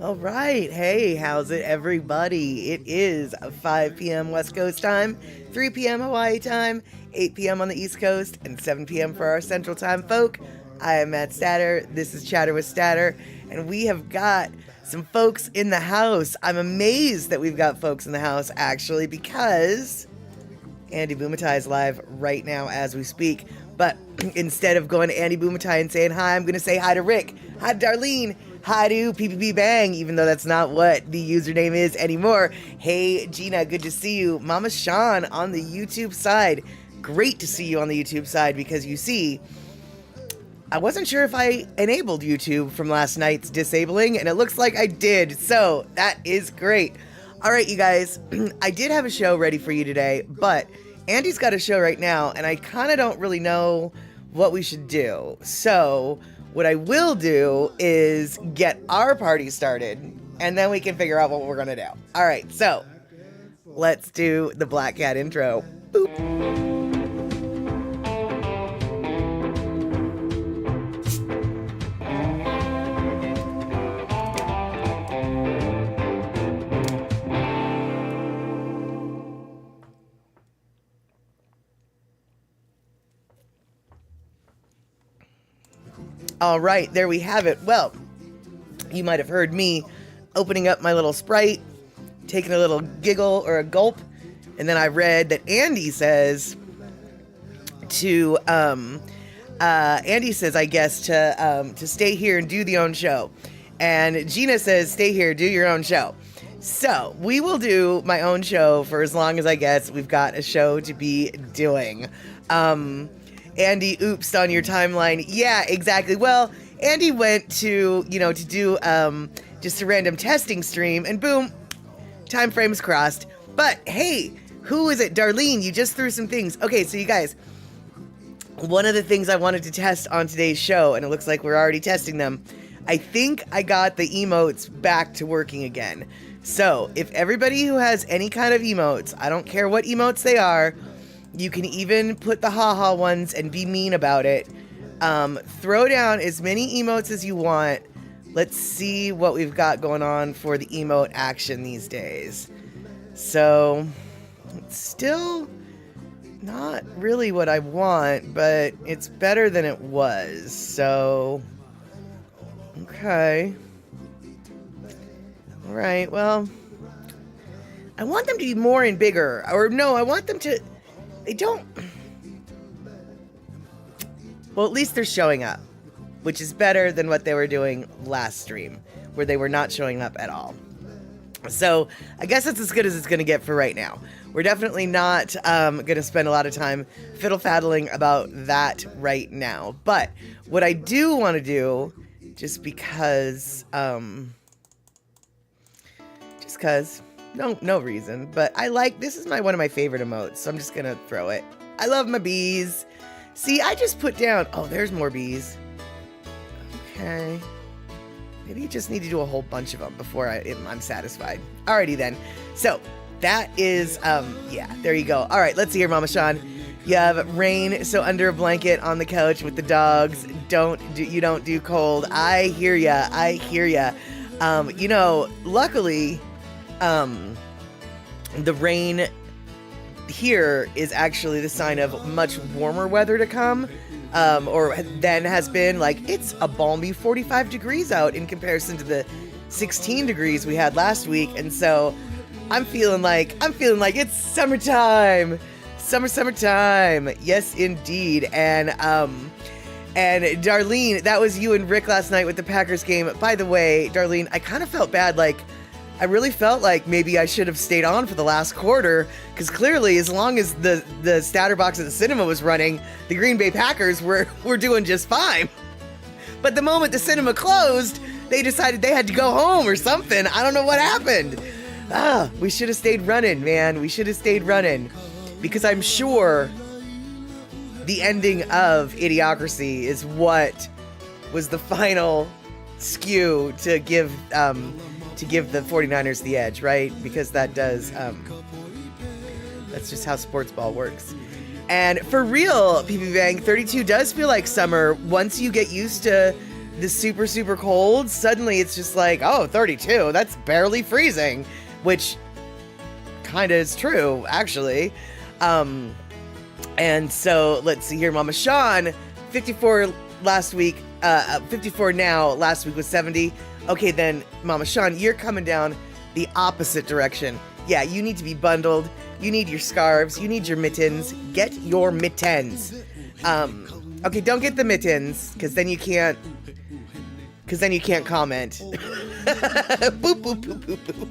All right. Hey, how's it, everybody? It is 5 p.m. West Coast time, 3 p.m. Hawaii time, 8 p.m. on the East Coast, and 7 p.m. for our Central Time folk. I am Matt Statter. This is Chatter with Statter, and we have got some folks in the house. I'm amazed that we've got folks in the house, actually, because Andy Bumatai is live right now as we speak. But instead of going to Andy Bumatai and saying hi, I'm going to say hi to Rick, hi to Darlene, hi to PPP Bang, even though that's not what the username is anymore. Hey, Gina, good to see you. Mama Sean on the YouTube side. Great to see you on the YouTube side because you see, I wasn't sure if I enabled YouTube from last night's disabling, and it looks like I did. So that is great. All right, you guys, I did have a show ready for you today, but Andy's got a show right now, and I kind of don't really know what we should do. So what I will do is get our party started, and then we can figure out what we're going to do. All right, so let's do the Black Cat intro. Boop. All right, there we have it. Well, you might have heard me opening up my little Sprite, taking a little giggle or a gulp, and then I read that Andy says to, Andy says, I guess, to stay here and do the own show. And Gina says, stay here, do your own show. So we will do my own show for as long as I guess we've got a show to be doing. Andy oops on your timeline. Yeah, exactly. Well, Andy went to do just a random testing stream, and boom, time frames crossed. But hey, who is it? Darlene, you just threw some things. Okay, so you guys, one of the things I wanted to test on today's show, and it looks like we're already testing them, I think I got the emotes back to working again. So if everybody who has any kind of emotes, I don't care what emotes they are, you can even put the haha ones and be mean about it. Throw down as many emotes as you want. Let's see what we've got going on for the emote action these days. So, it's still not really what I want, but it's better than it was. So, okay. All right, well, I want them to be more and bigger. Or no, I want them to... They don't... Well, at least they're showing up, which is better than what they were doing last stream, where they were not showing up at all. So, I guess it's as good as it's going to get for right now. We're definitely not going to spend a lot of time fiddle-faddling about that right now. But what I do want to do, just because... No reason, but I like, this is one of my favorite emotes, so I'm just gonna throw it. I love my bees. See, I just put down, oh, there's more bees. Okay. Maybe you just need to do a whole bunch of them before I'm satisfied. Alrighty then. So, that is, yeah, there you go. Alright, let's see here, Mama Sean. You have rain, so under a blanket on the couch with the dogs. You don't do cold. I hear ya. Luckily... the rain here is actually the sign of much warmer weather to come, or than has been. Like, it's a balmy 45 degrees out in comparison to the 16 degrees we had last week, and so I'm feeling like it's summertime. Summertime. Yes, indeed. And Darlene, that was you and Rick last night with the Packers game. By the way, Darlene, I kind of felt bad, I really felt like maybe I should have stayed on for the last quarter, because clearly, as long as the starter box at the cinema was running, the Green Bay Packers were doing just fine. But the moment the cinema closed, they decided they had to go home or something. I don't know what happened. We should have stayed running, man. We should have stayed running, because I'm sure the ending of Idiocracy is what was the final skew to give the 49ers the edge, right? Because that does, that's just how sports ball works. And for real, PP Bang, 32 does feel like summer once you get used to the super, super cold, suddenly it's just like, oh, 32, that's barely freezing, which kind of is true, actually. And so let's see here. Mama Sean, 54 last week, 54 now, last week was 70. Okay, then Mama Sean, you're coming down the opposite direction. Yeah, you need to be bundled. You need your scarves. You need your mittens. Get your mittens. Okay, don't get the mittens, because then you can't comment. Boop, boop, boop, boop, boop.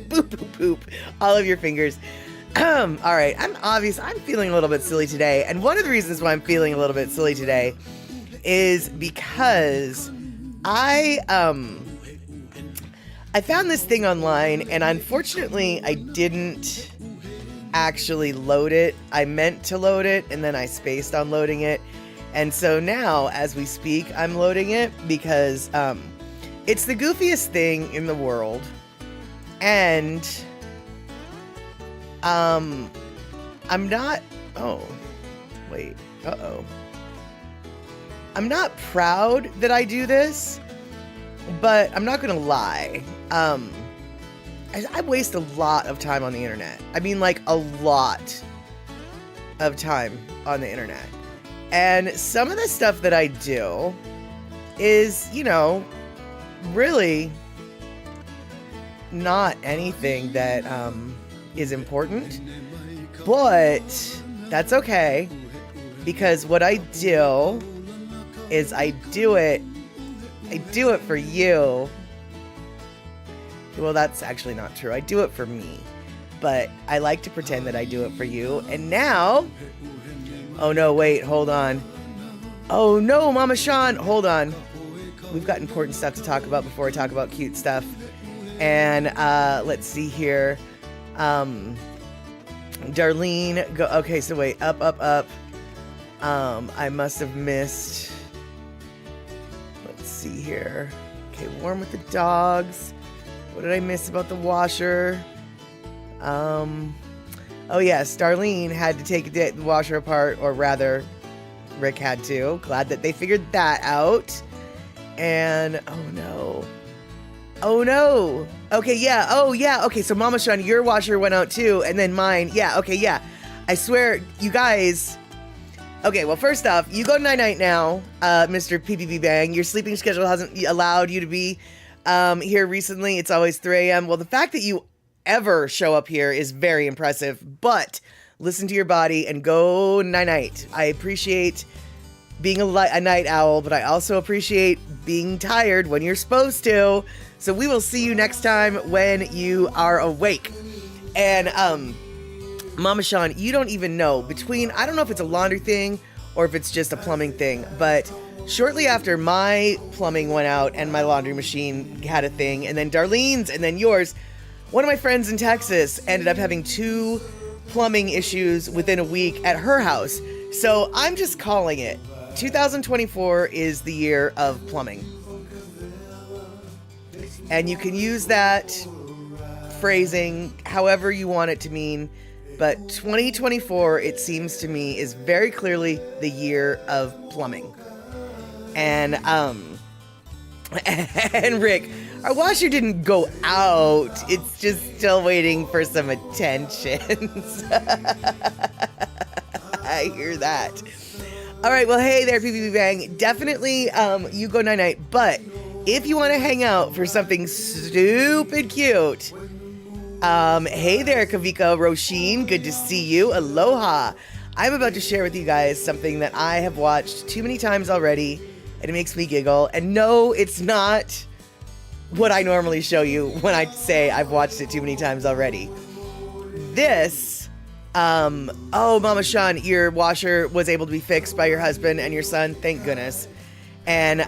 Boop, boop, boop. All of your fingers. All right, I'm feeling a little bit silly today. And one of the reasons why I'm feeling a little bit silly today is because I found this thing online, and unfortunately I didn't actually load it. I meant to load it, and then I spaced on loading it. And so now, as we speak, I'm loading it because it's the goofiest thing in the world. And I'm not, oh, wait, uh-oh. I'm not proud that I do this, but I'm not gonna lie. I waste a lot of time on the internet. I mean, like, a lot of time on the internet. And some of the stuff that I do is, you know, really not anything that is important. But that's okay, because what I do is I do it for you. Well, that's actually not true. I do it for me, but I like to pretend that I do it for you. And now, oh no, wait, hold on. Oh no, Mama Sean, hold on. We've got important stuff to talk about before I talk about cute stuff. And let's see here. Darlene, go. Okay, so wait, up. I must have missed. Let's see here. Okay, warm with the dogs. What did I miss about the washer? Oh yes, Darlene had to take the washer apart, or rather, Rick had to. Glad that they figured that out. And oh no. Okay, yeah. Oh yeah. Okay, so Mama Sean, your washer went out too, and then mine. Yeah. Okay, yeah. I swear, you guys. Okay, well, first off, you go night-night now, Mr. PPP Bang. Your sleeping schedule hasn't allowed you to be here recently. It's always 3 a.m. Well, the fact that you ever show up here is very impressive, but listen to your body and go night-night. I appreciate being a night owl, but I also appreciate being tired when you're supposed to. So we will see you next time when you are awake. And Mama Sean, you don't even know between, I don't know if it's a laundry thing or if it's just a plumbing thing, but shortly after my plumbing went out and my laundry machine had a thing, and then Darlene's and then yours, one of my friends in Texas ended up having 2 plumbing issues within a week at her house. So I'm just calling it. 2024 is the year of plumbing. And you can use that phrasing however you want it to mean. But 2024, it seems to me, is very clearly the year of plumbing. And and Rick, our washer didn't go out. It's just still waiting for some attention. I hear that. All right, well, hey there, PPP Bang. Definitely, you go night-night. But if you want to hang out for something stupid cute, hey there, Kavika Roshin. Good to see you. Aloha. I'm about to share with you guys something that I have watched too many times already, and it makes me giggle. And no, it's not what I normally show you when I say I've watched it too many times already. This, oh, Mama Sean, your washer was able to be fixed by your husband and your son. Thank goodness. And,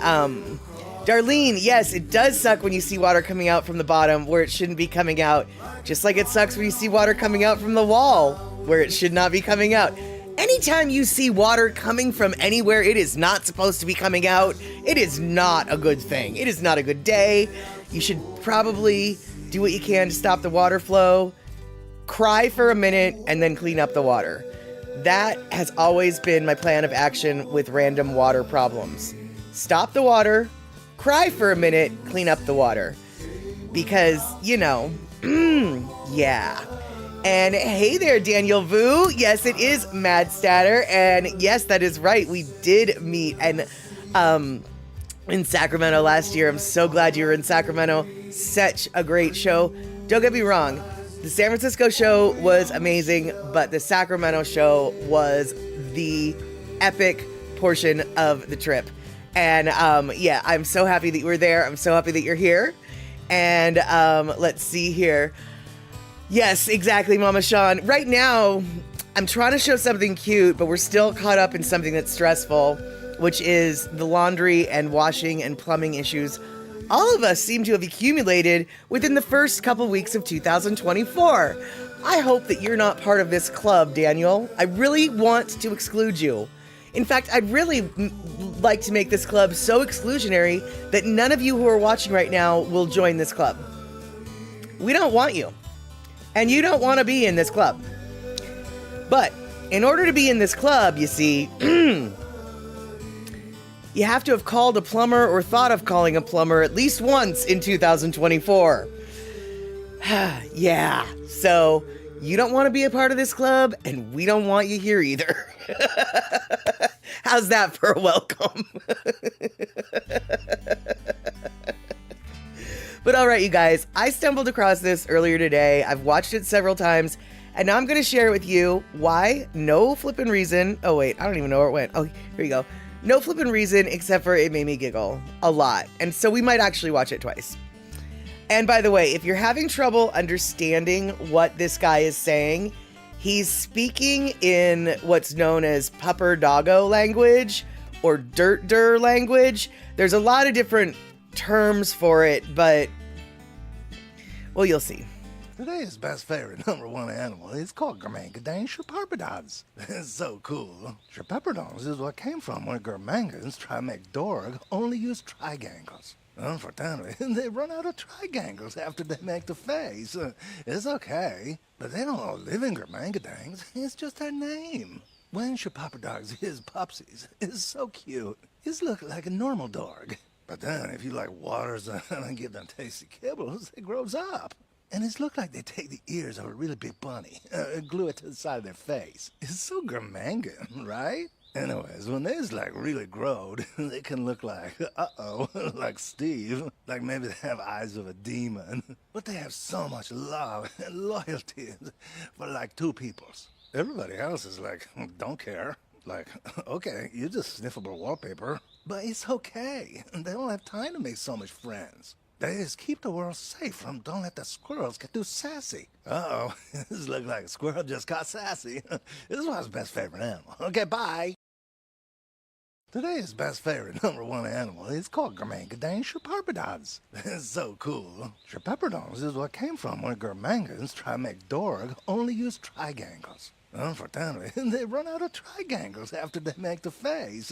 Darlene, yes, it does suck when you see water coming out from the bottom where it shouldn't be coming out. Just like it sucks when you see water coming out from the wall where it should not be coming out. Anytime you see water coming from anywhere it is not supposed to be coming out, it is not a good thing. It is not a good day. You should probably do what you can to stop the water flow, cry for a minute, and then clean up the water. That has always been my plan of action with random water problems. stop the water, cry for a minute, clean up the water. Because, yeah. And hey there, Daniel Vu. Yes, it is Mad Statter. And yes, that is right. We did meet in Sacramento last year. I'm so glad you were in Sacramento. Such a great show. Don't get me wrong. The San Francisco show was amazing, but the Sacramento show was the epic portion of the trip. And yeah, I'm so happy that you were there. I'm so happy that you're here. And let's see here. Yes, exactly, Mama Sean. Right now, I'm trying to show something cute, but we're still caught up in something that's stressful, which is the laundry and washing and plumbing issues all of us seem to have accumulated within the first couple weeks of 2024. I hope that you're not part of this club, Daniel. I really want to exclude you. In fact, I'd really like to make this club so exclusionary that none of you who are watching right now will join this club. We don't want you. And you don't want to be in this club. But in order to be in this club, you see, you have to have called a plumber or thought of calling a plumber at least once in 2024. Yeah, so you don't want to be a part of this club, and we don't want you here either. How's that for a welcome? But all right, you guys, I stumbled across this earlier today. I've watched it several times, and now I'm going to share with you why. No flippin' reason. Oh, wait, I don't even know where it went. Oh, here you go. No flippin' reason, except for it made me giggle a lot. And so we might actually watch it twice. And by the way, if you're having trouble understanding what this guy is saying, he's speaking in what's known as pupper doggo language or dirt language. There's a lot of different terms for it, but well, you'll see. Today's best favorite #1 animal is called Gurmangadang Sherpepperdogs. It's so cool. Sherpepperdogs is what came from when Gurmangans try to make Dorg only use trigangles. Unfortunately, they run out of trigangles after they make the face. It's okay, but they don't all live in Gurmangadangs. It's just their name. When Sherpepperdogs is pupsies, it's so cute. It's look like a normal dog. But then, if you like waters them and give them tasty kibbles, it grows up. And it's look like they take the ears of a really big bunny, glue it to the side of their face. It's so Gurmangan, right? Anyways, when they's like really growed, they can look like, like Steve. Like maybe they have eyes of a demon. But they have so much love and loyalty for like two peoples. Everybody else is like, don't care. Like, okay, you just sniffable wallpaper. But it's okay. They don't have time to make so much friends. They just keep the world safe from don't let the squirrels get too sassy. This looks like a squirrel just got sassy. This is my best favorite animal. Okay, bye. Today's best favorite #1 animal is called Gurmangadang Sherpepperdogs. It's so cool. Sherpepperdogs is what came from when Gurmangans try to make Dorg only use trigangles. Unfortunately, they run out of trigangles after they make the face.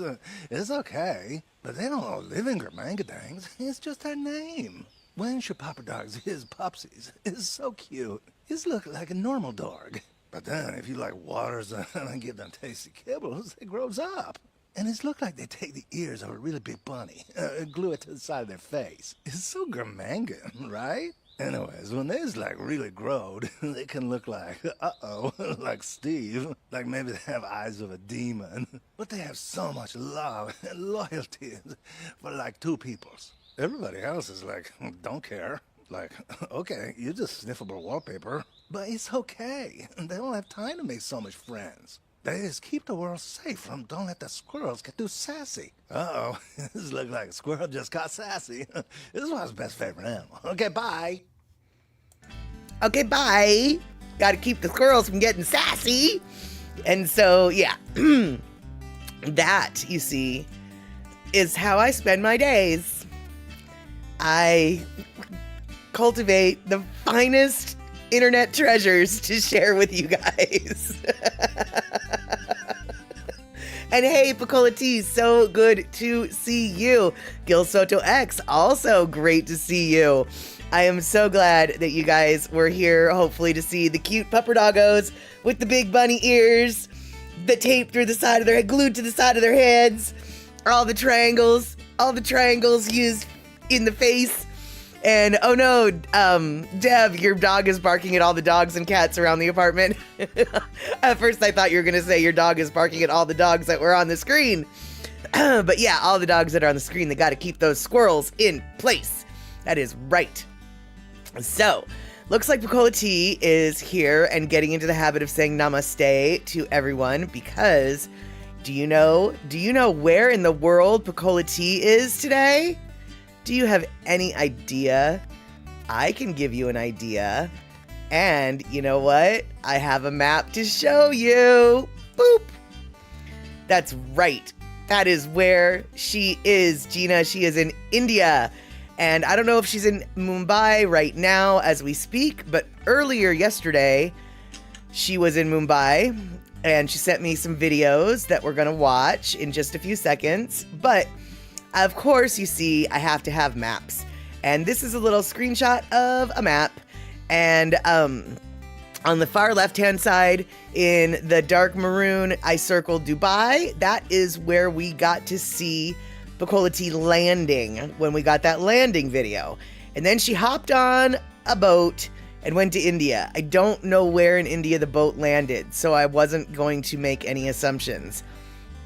It's okay, but they don't all live in Gurmangadangs. It's just their name. When Sherpepperdogs is pupsies, it's so cute. It's look like a normal dog. But then, if you like waters them and give them tasty kibbles, it grows up. And it's look like they take the ears of a really big bunny, glue it to the side of their face. It's so Gurmangan, right? Anyways, when they's like really growed, they can look like, like Steve. Like maybe they have eyes of a demon. But they have so much love and loyalty for like two peoples. Everybody else is like, don't care. Like, okay, you just sniffable wallpaper. But it's okay. They don't have time to make so much friends. They just keep the world safe from don't let the squirrels get too sassy. This looks like a squirrel just got sassy. This is my best favorite animal. Okay, bye. Okay, bye. Gotta keep the squirrels from getting sassy. And so, yeah. That, you see, is how I spend my days. I cultivate the finest internet treasures to share with you guys. And hey, Picola T, so good to see you. Gil Soto X, also great to see you. I am so glad that you guys were here, hopefully to see the cute pupper doggos with the big bunny ears, the tape through the side of their head, glued to the side of their heads, all the triangles, all the triangles used in the face. And oh no, Deb, your dog is barking at all the dogs and cats around the apartment. At first I thought you were going to say your dog is barking at all the dogs that were on the screen. But yeah, all the dogs that are on the screen, they got to keep those squirrels in place. That is right. So, looks like Pacola T is here and getting into the habit of saying namaste to everyone because do you know where in the world Pacola T is today? Do you have any idea? I can give you an idea. And you know what? I have a map to show you. Boop. That's right. That is where she is, Gina. She is in India. And I don't know if she's in Mumbai right now as we speak, but earlier yesterday, she was in Mumbai and she sent me some videos that we're going to watch in just a few seconds. But of course, you see, I have to have maps. And this is a little screenshot of a map. And on the far left-hand side, in the dark maroon, I circled Dubai. That is where we got to see Pacola T landing when we got that landing video. And then she hopped on a boat and went to India. I don't know where in India the boat landed, so I wasn't going to make any assumptions.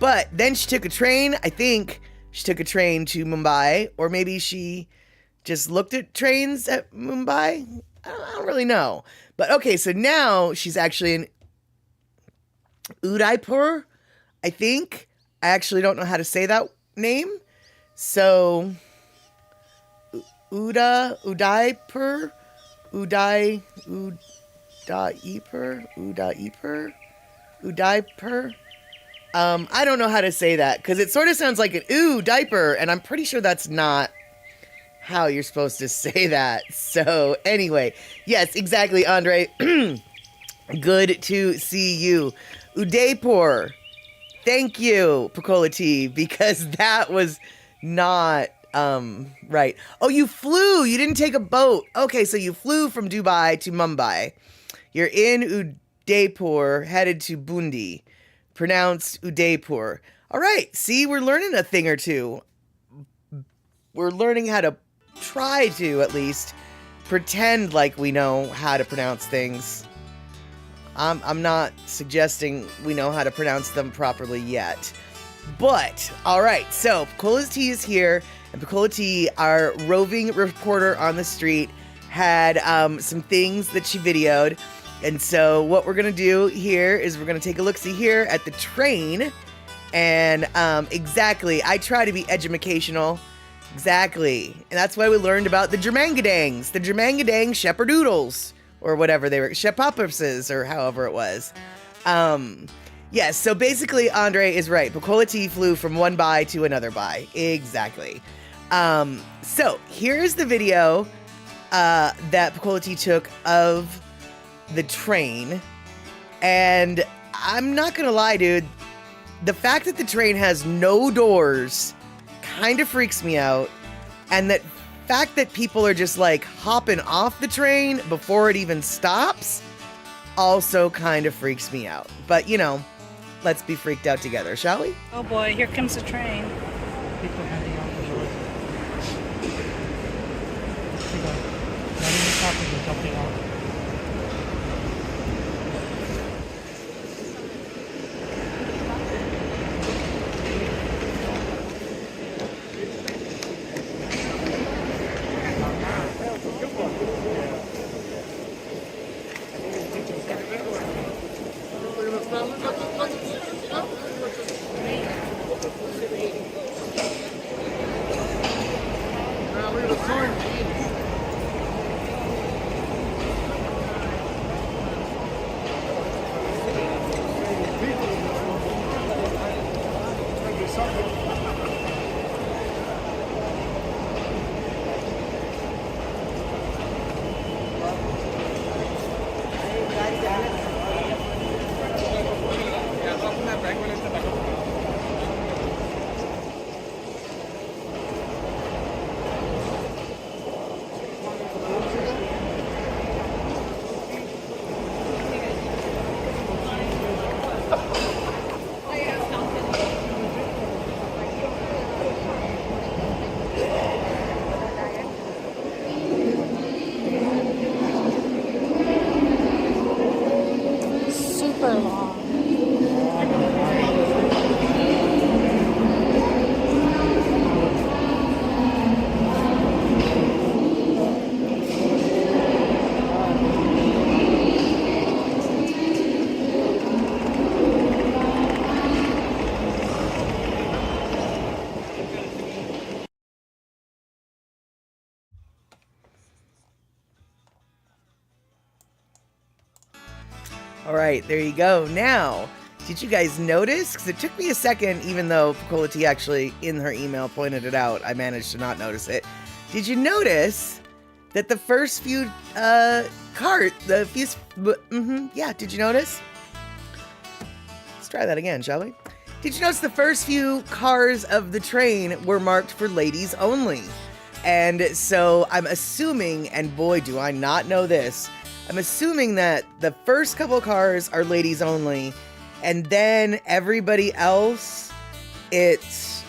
But then she took a train, I think. She took a train to Mumbai, or maybe she just looked at trains at Mumbai. I don't really know. But okay, so now she's actually in Udaipur, I think. I actually don't know how to say that name. So, Udaipur. I don't know how to say that because it sort of sounds like an ooh diaper, and I'm pretty sure that's not how you're supposed to say that. So anyway, yes, exactly, Andre. Good to see you. Udaipur. Thank you, Pacola T, because that was not right. Oh, you flew. You didn't take a boat. Okay, so you flew from Dubai to Mumbai. You're in Udaipur, headed to Bundi. Pronounced Udaipur. All right, see, we're learning a thing or two. We're learning how to try to, at least, pretend like we know how to pronounce things. I'm not suggesting we know how to pronounce them properly yet. But, all right, so Pacola T is here, and Pacola T, our roving reporter on the street, had some things that she videoed. And so what we're going to do here is we're going to take a look-see here at the train. And exactly, I try to be edumacational. Exactly. And that's why we learned about the Jermangadangs, the Jermangadang Shepherdoodles, or whatever they were, Shepupuses, or however it was. Yes, so basically Andre is right. Pacola T flew from one buy to another buy. Exactly. So here's the video that Pacola T took of the train, and I'm not gonna lie, dude, the fact that the train has no doors kind of freaks me out, and that fact that people are just like hopping off the train before it even stops also kind of freaks me out. But you know, let's be freaked out together, shall we? Oh boy, here comes the train. People handing out the doors. Not even passengers jumping out. All right, there you go. Now, did you guys notice? Because it took me a second, even though Pacola T actually in her email pointed it out, I managed to not notice it. Did you notice that the first few did you notice? Let's try that again, shall we? Did you notice the first few cars of the train were marked for ladies only? And so I'm assuming, and boy, do I not know this, I'm assuming that the first couple cars are ladies only, and then everybody else, it's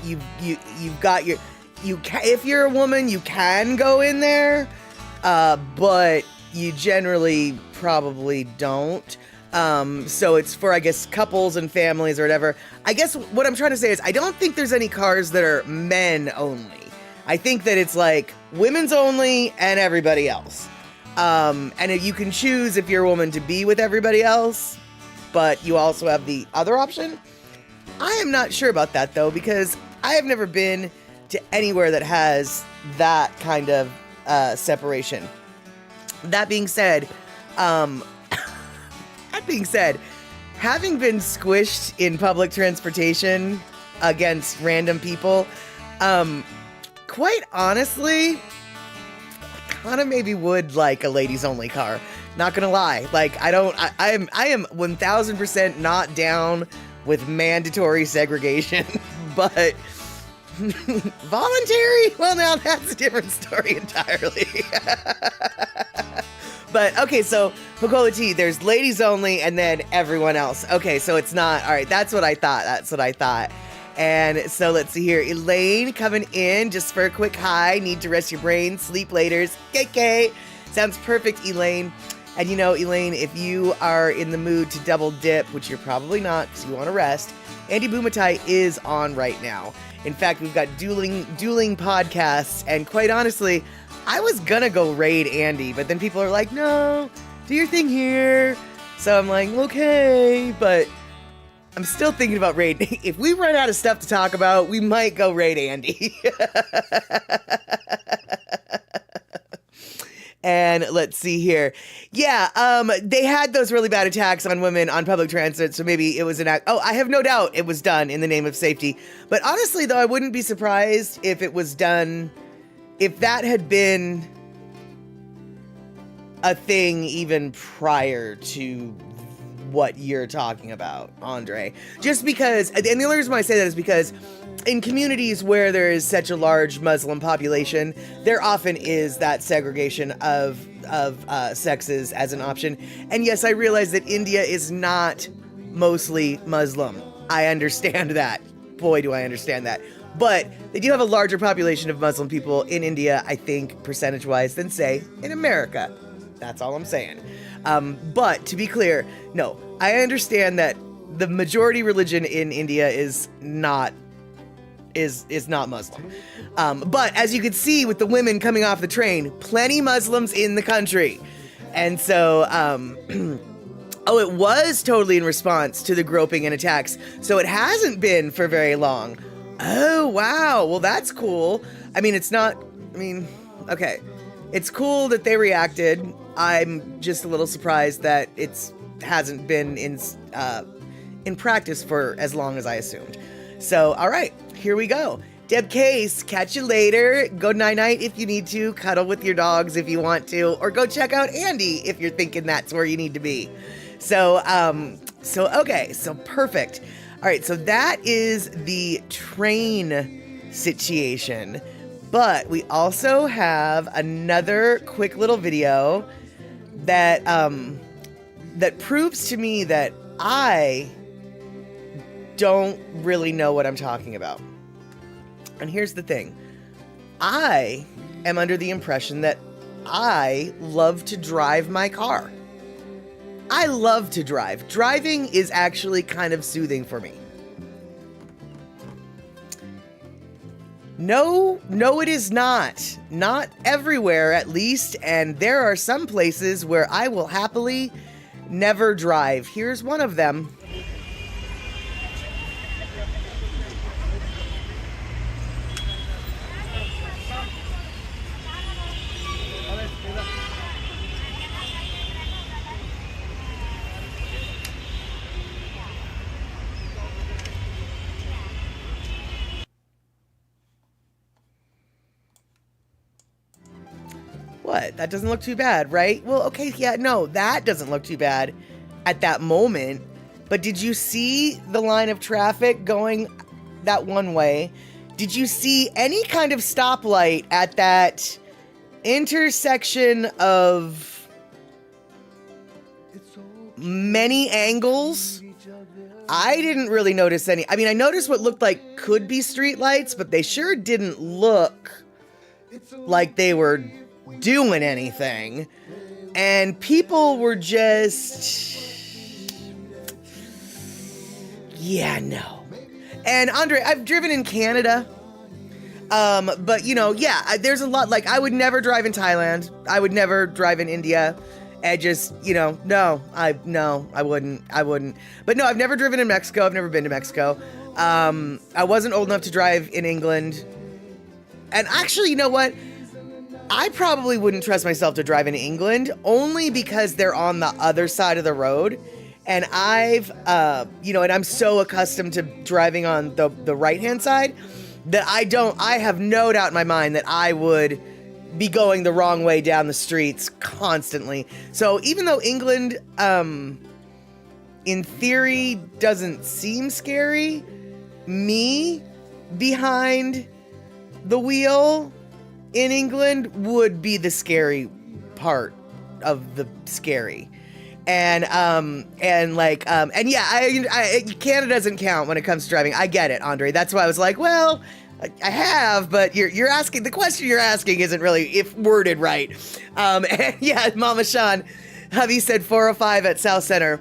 you've got your if you're a woman, you can go in there, but you generally probably don't. So it's for, I guess, couples and families or whatever. I guess what I'm trying to say is I don't think there's any cars that are men only. I think that it's like women's only and everybody else. And if you can choose if you're a woman to be with everybody else, but you also have the other option. I am not sure about that though, because I have never been to anywhere that has that kind of separation. That being said, having been squished in public transportation against random people, quite honestly, kind of maybe would like a ladies only car. Not gonna lie. Like, I am 1000% not down with mandatory segregation, but voluntary? Well, now that's a different story entirely. But okay, so Pacola T, there's ladies only and then everyone else. Okay, so it's not, all right, that's what I thought. And so let's see here. Elaine coming in just for a quick hi. Need to rest your brain. Sleep laters. KK. Sounds perfect, Elaine. And you know, Elaine, if you are in the mood to double dip, which you're probably not because you want to rest, Andy Bumatai is on right now. In fact, we've got dueling podcasts. And quite honestly, I was gonna go raid Andy, but then people are like, no, do your thing here. So I'm like, okay, but I'm still thinking about raid. If we run out of stuff to talk about, we might go raid Andy. And let's see here. Yeah, they had those really bad attacks on women on public transit, so maybe it was an act. Oh, I have no doubt it was done in the name of safety. But honestly, though, I wouldn't be surprised if it was done, if that had been a thing even prior to what you're talking about, Andre. Just because, and the only reason why I say that is because in communities where there is such a large Muslim population, there often is that segregation of sexes as an option. And yes, I realize that India is not mostly Muslim. I understand that. Boy, do I understand that. But they do have a larger population of Muslim people in India, I think, percentage-wise, than, say, in America. That's all I'm saying. But to be clear, no, I understand that the majority religion in India is not Muslim. But as you can see with the women coming off the train, plenty Muslims in the country. And so, oh, it was totally in response to the groping and attacks. So it hasn't been for very long. Oh, wow. Well, that's cool. I mean, okay. It's cool that they reacted. I'm just a little surprised that it hasn't been in practice for as long as I assumed. So, all right, here we go. Deb Case, catch you later. Go night-night if you need to. Cuddle with your dogs if you want to. Or go check out Andy if you're thinking that's where you need to be. So, okay, so perfect. All right, so that is the train situation. But we also have another quick little video that that proves to me that I don't really know what I'm talking about. And here's the thing. I am under the impression that I love to drive my car. I love to drive. Driving is actually kind of soothing for me. No, it is not. Not everywhere, at least, and there are some places where I will happily never drive. Here's one of them. what? That doesn't look too bad, right? Well, okay, yeah, no, that doesn't look too bad at that moment. But did you see the line of traffic going that one way? Did you see any kind of stoplight at that intersection of many angles? I didn't really notice any. I mean, I noticed what looked like could be street lights, but they sure didn't look like they were doing anything. And people were just... yeah, no. And Andre, I've driven in Canada. But you know, yeah, there's a lot, like, I would never drive in Thailand. I would never drive in India. And just, you know, I wouldn't. But no, I've never driven in Mexico. I've never been to Mexico. I wasn't old enough to drive in England. And actually, you know what? I probably wouldn't trust myself to drive in England, only because they're on the other side of the road. And I've, and I'm so accustomed to driving on the right-hand side that I have no doubt in my mind that I would be going the wrong way down the streets constantly. So even though England, in theory, doesn't seem scary, me behind the wheel in England would be the scary part of the scary. And Canada doesn't count when it comes to driving. I get it, Andre. That's why I was like, well, I have, but you're asking, the question you're asking isn't really if worded right. And yeah, Mama Sean, hubby said 405 at South Center.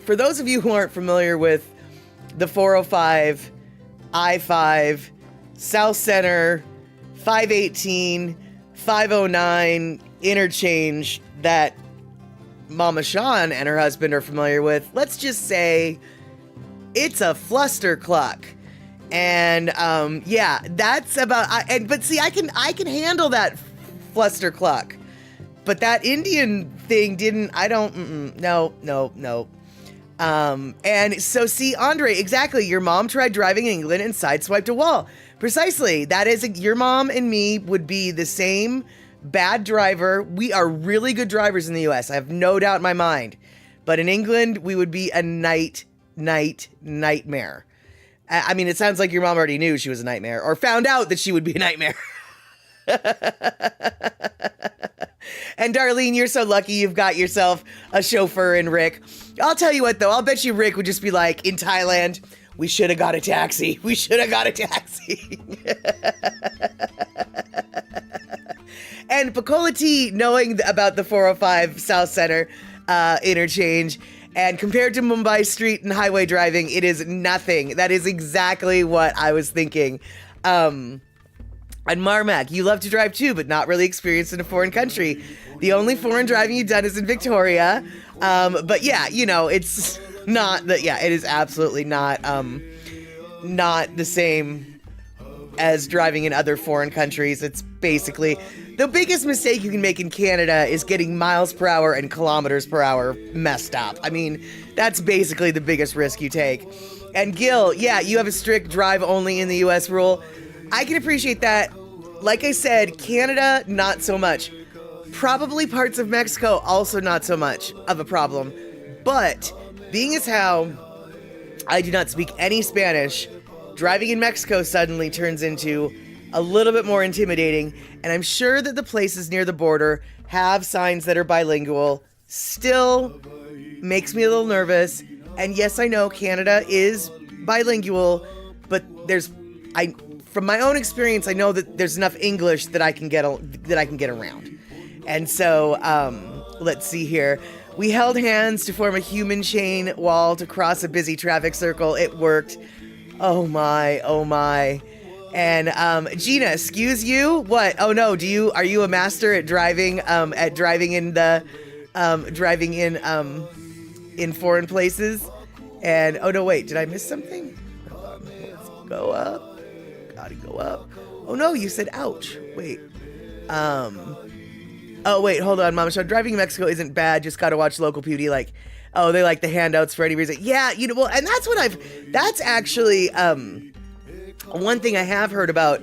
For those of you who aren't familiar with the 405, I-5, South Center, 518, 509 interchange that Mama Sean and her husband are familiar with, let's just say it's a flustercluck. And yeah, that's about but see, I can handle that flustercluck. But that Indian thing no. And so see, Andre, exactly, your mom tried driving in England and sideswiped a wall. Precisely. That is, your mom and me would be the same bad driver. We are really good drivers in the US. I have no doubt in my mind. But in England, we would be a nightmare. I mean, it sounds like your mom already knew she was a nightmare, or found out that she would be a nightmare. And Darlene, you're so lucky you've got yourself a chauffeur in Rick. I'll tell you what, though, I'll bet you Rick would just be like, in Thailand, we should have got a taxi. We should have got a taxi. And Pacola T, knowing about the 405 South Center interchange, and compared to Mumbai street and highway driving, it is nothing. That is exactly what I was thinking. And Marmac, you love to drive too, but not really experienced in a foreign country. The only foreign driving you've done is in Victoria. But yeah, you know, it's not that, yeah, it is absolutely not the same as driving in other foreign countries. It's basically, the biggest mistake you can make in Canada is getting miles per hour and kilometers per hour messed up. I mean, that's basically the biggest risk you take. And Gil, yeah, you have a strict drive only in the US rule. I can appreciate that. Like I said, Canada, not so much. Probably parts of Mexico, also not so much of a problem. But being as how I do not speak any Spanish, driving in Mexico suddenly turns into a little bit more intimidating. And I'm sure that the places near the border have signs that are bilingual. Still makes me a little nervous. And yes, I know Canada is bilingual, but from my own experience, I know that there's enough English that I can get around. And so, let's see here. We held hands to form a human chain wall to cross a busy traffic circle. It worked. Oh my. And Gina, excuse you? What? Oh no, are you a master at driving in foreign places? And oh no, wait, did I miss something? Hold on, let's go up. Gotta go up. Oh no, you said ouch. Wait. Oh wait, hold on, Mama. So driving in Mexico isn't bad. Just gotta watch local beauty. Like, oh, they like the handouts for any reason. Yeah, you know. Well, and that's actually one thing I have heard about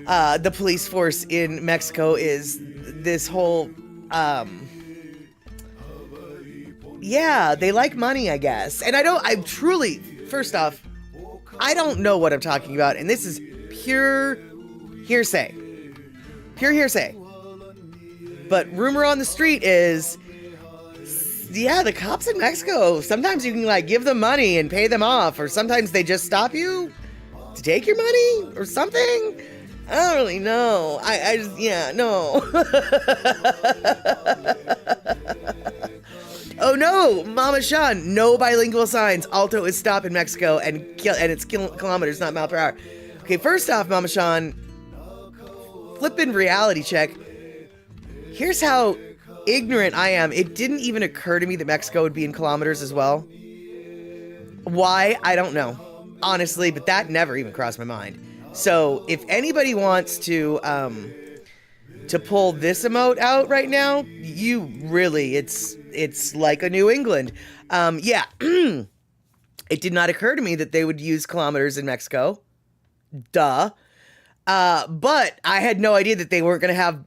the police force in Mexico is this whole, yeah, they like money, I guess. And first off, I don't know what I'm talking about, and this is pure hearsay. Pure hearsay. But rumor on the street is, yeah, the cops in Mexico, sometimes you can like give them money and pay them off, or sometimes they just stop you to take your money or something. I don't really know. I just, yeah, no. Oh no, Mama Sean, no bilingual signs. Alto is stop in Mexico and it's kilometers, not mile per hour. Okay, first off, Mama Sean, flippin' reality check. Here's how ignorant I am. It didn't even occur to me that Mexico would be in kilometers as well. Why? I don't know, honestly, but that never even crossed my mind. So if anybody wants to pull this emote out right now, you really, it's like a New England. Yeah, it did not occur to me that they would use kilometers in Mexico. Duh. But I had no idea that they weren't gonna have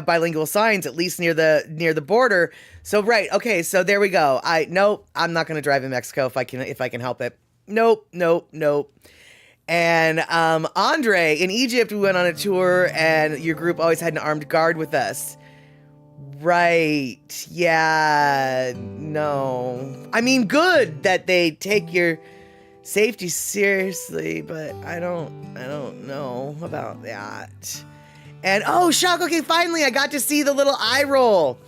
bilingual signs, at least near the border. So right, okay, so there we go. Nope, I'm not gonna drive in Mexico if I can help it. Nope. And Andre, in Egypt, we went on a tour, and your group always had an armed guard with us. Right? Yeah. No. I mean, good that they take your safety seriously, but I don't know about that. And oh, shock, okay, finally I got to see the little eye roll.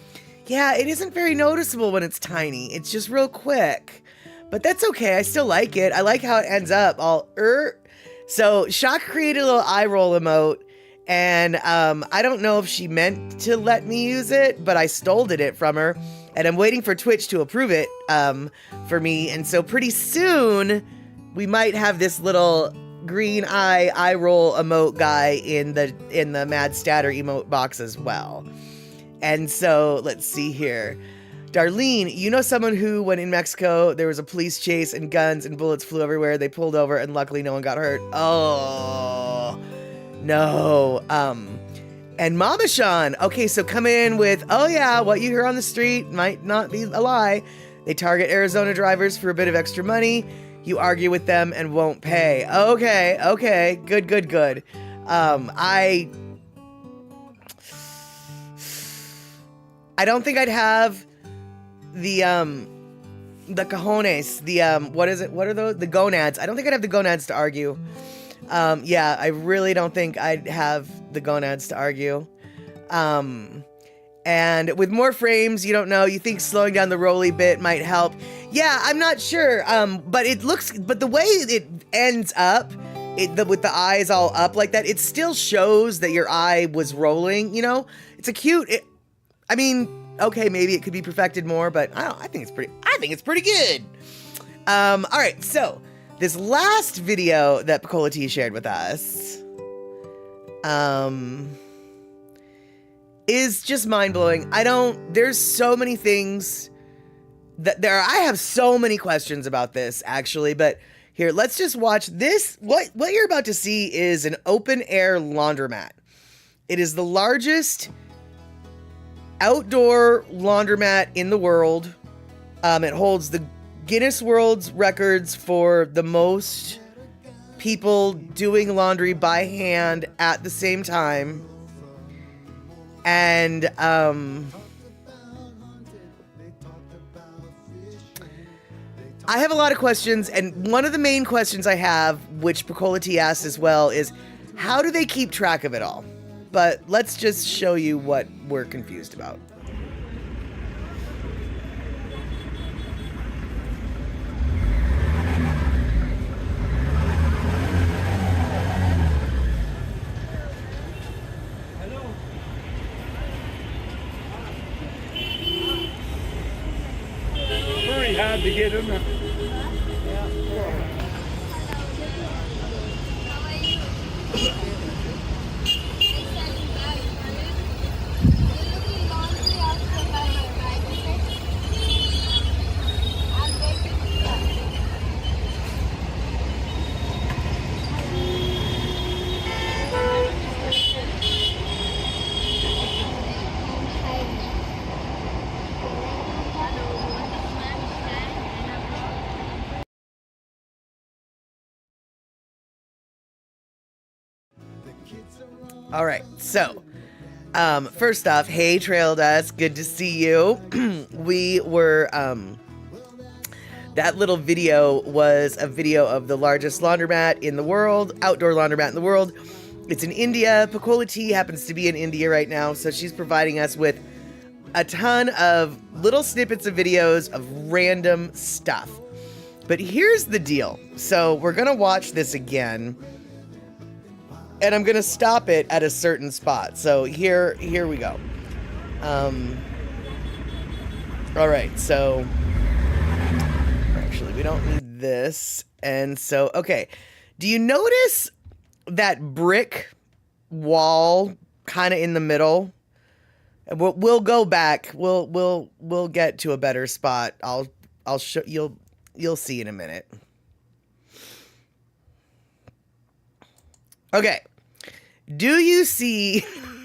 Yeah, it isn't very noticeable when it's tiny. It's just real quick. But that's okay, I still like it. I like how it ends up all So Shock created a little eye roll emote, and I don't know if she meant to let me use it, but I stole it from her, and I'm waiting for Twitch to approve it for me. And so pretty soon we might have this little green eye roll emote guy in the Mad Statter emote box as well. And so let's see here. Darlene, you know someone who, when in Mexico, there was a police chase and guns and bullets flew everywhere. They pulled over and luckily no one got hurt. Oh, no. And Mama Sean, okay, so come in with, oh yeah, what you hear on the street might not be a lie. They target Arizona drivers for a bit of extra money. You argue with them and won't pay. Okay, good. I don't think I'd have the cojones, what is it? What are those? The gonads. I don't think I'd have the gonads to argue. Yeah, I really don't think I'd have the gonads to argue. And with more frames, you don't know, you think slowing down the rolly bit might help. Yeah, I'm not sure. But the way it ends up, with the eyes all up like that, it still shows that your eye was rolling, you know? It's okay, maybe it could be perfected more, but I think it's pretty good. All right, so this last video that Picola T shared with us, is just mind-blowing. There's so many things I have so many questions about this, actually, but here, let's just watch this. What you're about to see is an open-air laundromat. It is the largest outdoor laundromat in the world. It holds the Guinness World Records for the most people doing laundry by hand at the same time. And I have a lot of questions, and one of the main questions I have, which Picola T asked as well, is how do they keep track of it all? But let's just show you what we're confused about. Very hard to get in there. All right, so first off, hey Trail Dust, good to see you. We were that little video was a video of the largest laundromat in the world, outdoor laundromat in the world. It's in India. Pacola T happens to be in India right now, so she's providing us with a ton of little snippets of videos of random stuff. But here's the deal. So we're gonna watch this again, and I'm gonna stop it at a certain spot. So here we go. All right, so actually we don't need this. And so, okay, do you notice that brick wall kind of in the middle? And we'll go back. We'll get to a better spot. I'll show you'll see in a minute. Okay. Do you see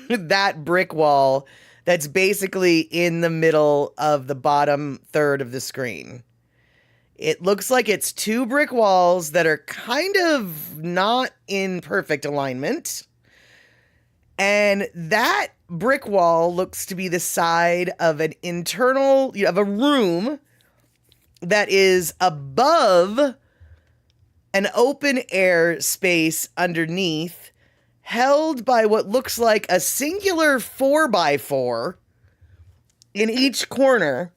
that brick wall that's basically in the middle of the bottom third of the screen? It looks like it's two brick walls that are kind of not in perfect alignment. And that brick wall looks to be the side of an internal, of a room that is above an open air space underneath, held by what looks like a singular 4x4 in each corner.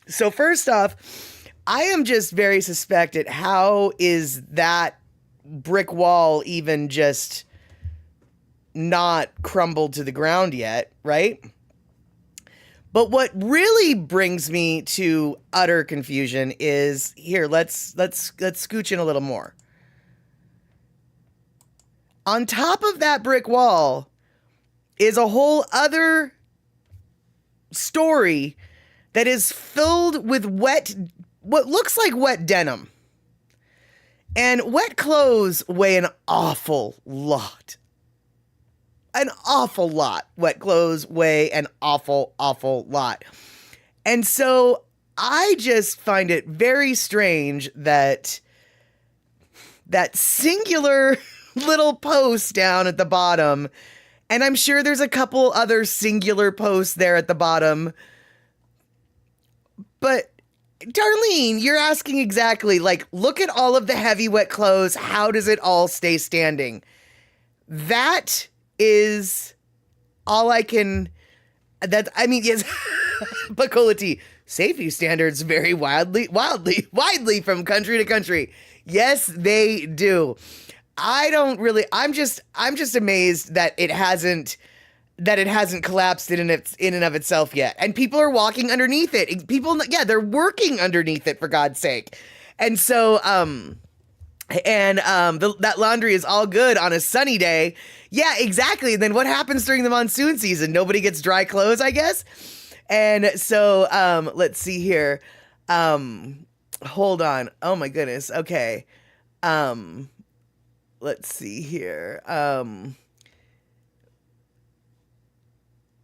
So first off, I am just very suspect at how is that brick wall even just not crumbled to the ground yet, right? But what really brings me to utter confusion is here, let's scooch in a little more. On top of that brick wall is a whole other story that is filled with what looks like wet denim. And wet clothes weigh an awful lot. An awful lot. Wet clothes weigh an awful lot. And so I just find it very strange that that singular little post down at the bottom, and I'm sure there's a couple other singular posts there at the bottom, but Darlene, you're asking exactly, like, look at all of the heavy wet clothes. How does it all stay standing? That is all I can, yes, Pacola T, safety standards vary widely from country to country. Yes, they do. I'm just amazed that it hasn't collapsed in and of itself yet. And people are walking underneath it. They're working underneath it, for God's sake. And so, that laundry is all good on a sunny day. Yeah, exactly. And then what happens during the monsoon season? Nobody gets dry clothes, I guess. And so, let's see here. Hold on. Oh my goodness. Okay. Let's see here.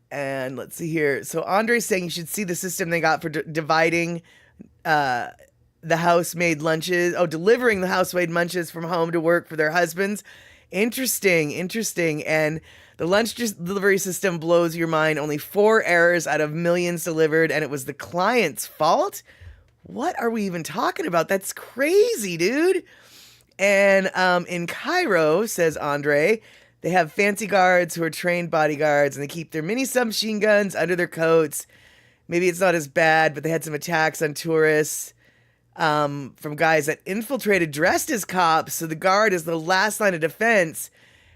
And let's see here. So Andre's saying you should see the system they got for dividing the house-made lunches. Oh, delivering the house-made lunches from home to work for their husbands. Interesting. And the lunch delivery system blows your mind. Only 4 errors out of millions delivered, and it was the client's fault? What are we even talking about? That's crazy, dude. And in Cairo, says Andre, they have fancy guards who are trained bodyguards, and they keep their mini submachine guns under their coats. Maybe it's not as bad, but they had some attacks on tourists from guys that infiltrated dressed as cops. So the guard is the last line of defense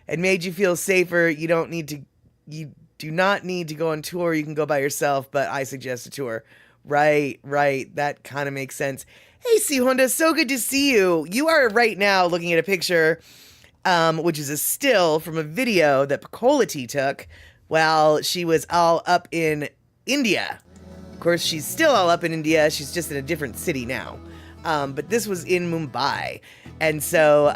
and made you feel safer. You do not need to go on tour. You can go by yourself, but I suggest a tour. Right. That kind of makes sense. Hey, C Honda, so good to see you. You are right now looking at a picture, which is a still from a video that Pacola T took while she was all up in India. Of course, she's still all up in India. She's just in a different city now. But this was in Mumbai. And so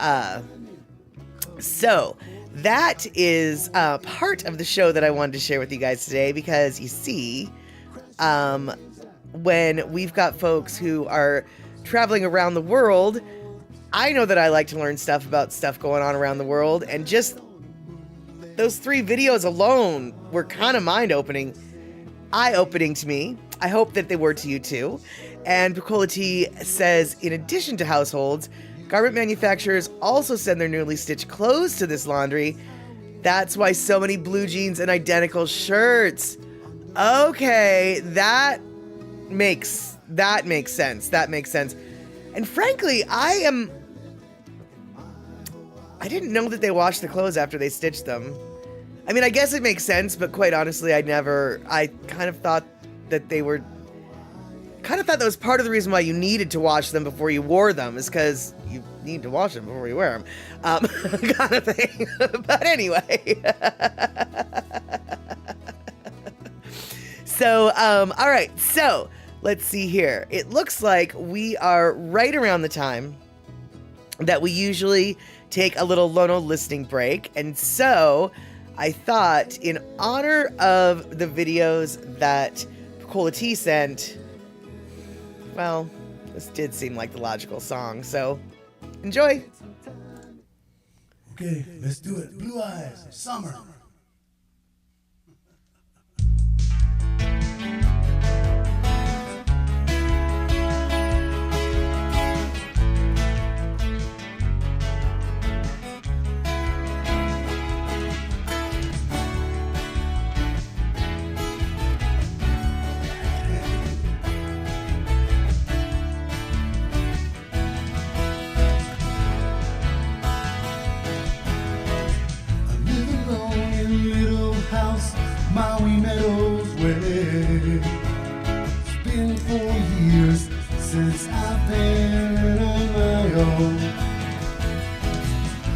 that is part of the show that I wanted to share with you guys today, because you see, when we've got folks who are traveling around the world, I know that I like to learn stuff about stuff going on around the world, and just those 3 videos alone were kind of mind-opening, eye-opening to me. I hope that they were to you too. And Piccola T says, in addition to households, garment manufacturers also send their newly stitched clothes to this laundry. That's why so many blue jeans and identical shirts. Okay, that makes sense. That makes sense. And frankly, I didn't know that they washed the clothes after they stitched them. I mean, I guess it makes sense, but quite honestly, I kind of thought that that was part of the reason why you needed to wash them before you wore them, is because you need to wash them before you wear them, kind of thing. But anyway. So, all right, so let's see here. It looks like we are right around the time that we usually take a little Lono listening break. And so I thought, in honor of the videos that Piccola T sent, well, this did seem like the logical song. So enjoy. Okay, let's do it. Blue Eyes, Summer. Maui Meadows way. It's been 4 years since I've been on my own.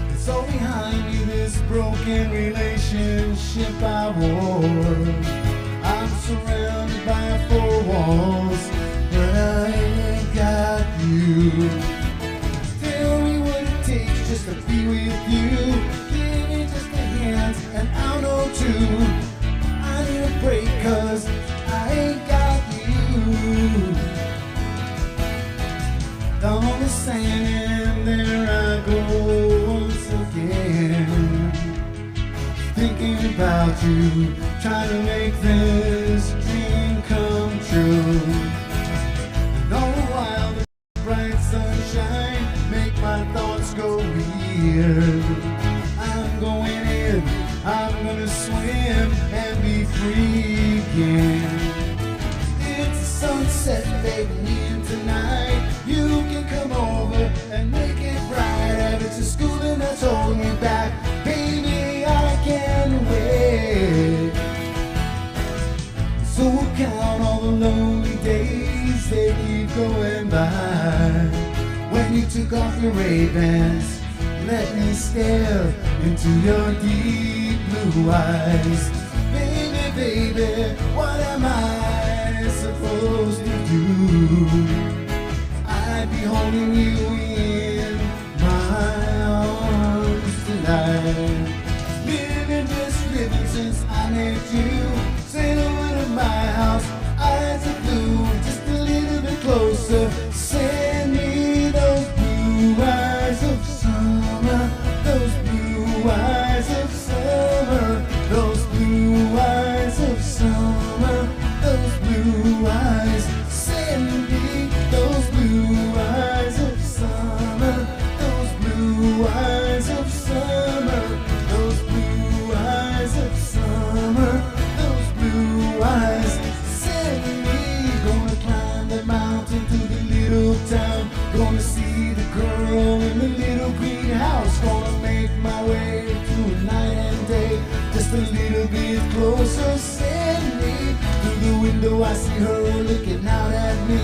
It's all behind me, this broken relationship I wore. I'm surrounded by 4 walls, but I ain't got you. Tell me what it takes just to be with you. Give me just a hand and I'll know too. I need a break 'cause I ain't got you. Down on the sand and there I go once again, thinking about you, trying to make this dream come true. And all the while the bright sunshine make my thoughts go weird. I'm going in, I'm gonna swim and be free again. It's a sunset, baby, and tonight you can come over and make it right. Added to school and that's holding me back. Baby, I can't wait. So we'll count all the lonely days, they keep going by. When you took off your Ray-Bans, let me stare into your deep blue eyes. Baby, baby, what am I supposed to do? I'd be holding you in my arms tonight. Living since I met you. Sail over to my house, eyes are blue, just a little bit closer. Send me those blue eyes of summer, those blue eyes of summer, those blue eyes of summer, those blue eyes. Send me those blue eyes of summer, those blue eyes of summer, those blue eyes of summer, those blue eyes. Send me, gonna climb that mountain to the little town, gonna see the girl in the little greenhouse, gonna make my way through night and day, just a little bit closer. Send me through the window, I see her looking out at me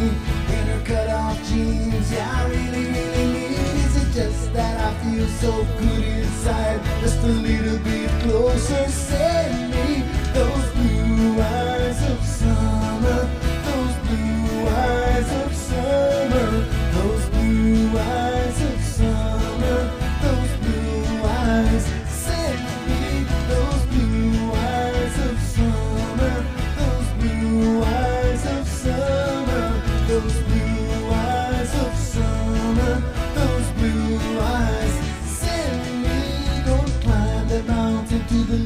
in her cut-off jeans. Yeah, I really need. Is it just that I feel so good inside? Just a little bit closer. Send me those blue eyes of summer, those blue eyes of summer, those blue eyes of summer, those blue eyes. Send me those blue eyes of summer, those blue eyes of summer, those blue eyes of summer, those blue eyes. Send me, gonna climb that mountain to the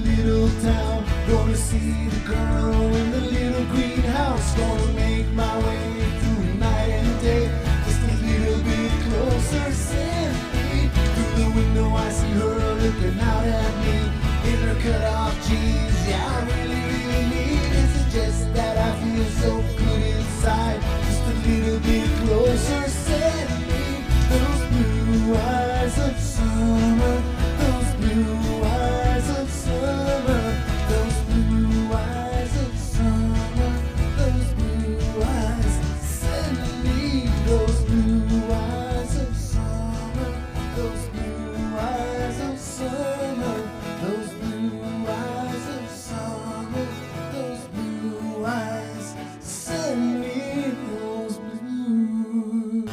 so good inside. Just a little bit closer, send me those blue eyes of summer, those blue eyes of summer, those blue eyes of summer, those blue eyes. Send me those blue eyes of summer, those blue eyes of summer, those blue eyes of summer, those blue eyes. Send me those blues.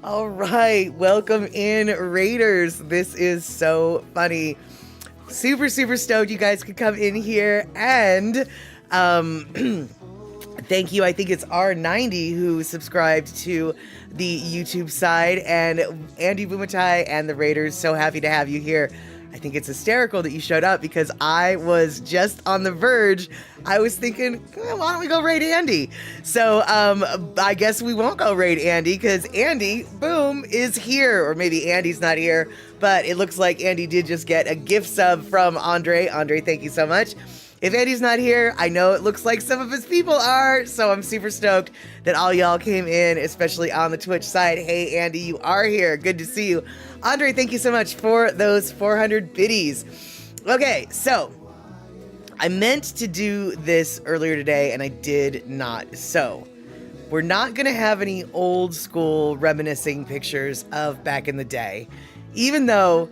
All right, welcome in, Raiders. This is so funny. Super, super stoked you guys could come in here, and thank you. I think it's R90 who subscribed to the YouTube side, and Andy Bumatai and the Raiders, so happy to have you here. I think it's hysterical that you showed up, because I was just on the verge. I was thinking, why don't we go raid Andy? So I guess we won't go raid Andy, because Andy, boom, is here. Or maybe Andy's not here, but it looks like Andy did just get a gift sub from Andre. Andre, thank you so much. If Andy's not here, I know it looks like some of his people are, so I'm super stoked that all y'all came in, especially on the Twitch side. Hey, Andy, you are here. Good to see you. Andre, thank you so much for those 400 biddies. Okay, so I meant to do this earlier today, and I did not. So we're not going to have any old school reminiscing pictures of back in the day, even though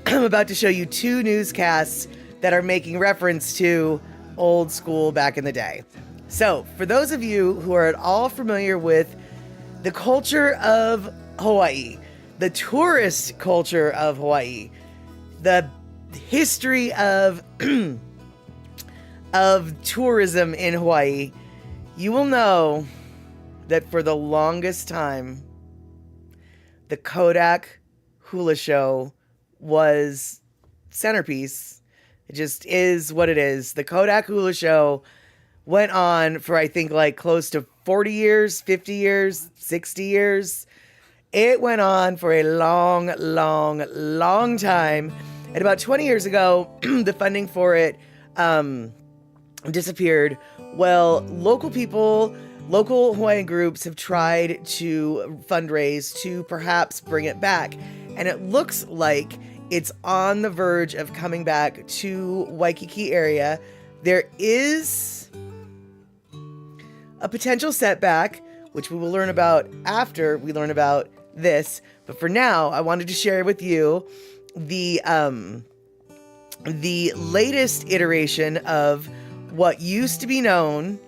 I'm about to show you two newscasts that are making reference to old school back in the day. So for those of you who are at all familiar with the culture of Hawaii, the tourist culture of Hawaii, the history of of tourism in Hawaii, you will know that for the longest time, the Kodak Hula Show was centerpiece. It just is what it is. The Kodak Hula Show went on for, I think, like close to 40 years, 50 years, 60 years. It went on for a long, long, long time. And about 20 years ago, the funding for it disappeared. Well, local people, local Hawaiian groups have tried to fundraise to perhaps bring it back. And it looks like it's on the verge of coming back to Waikiki area. There is a potential setback, which we will learn about after we learn about this. But for now, I wanted to share with you the latest iteration of what used to be known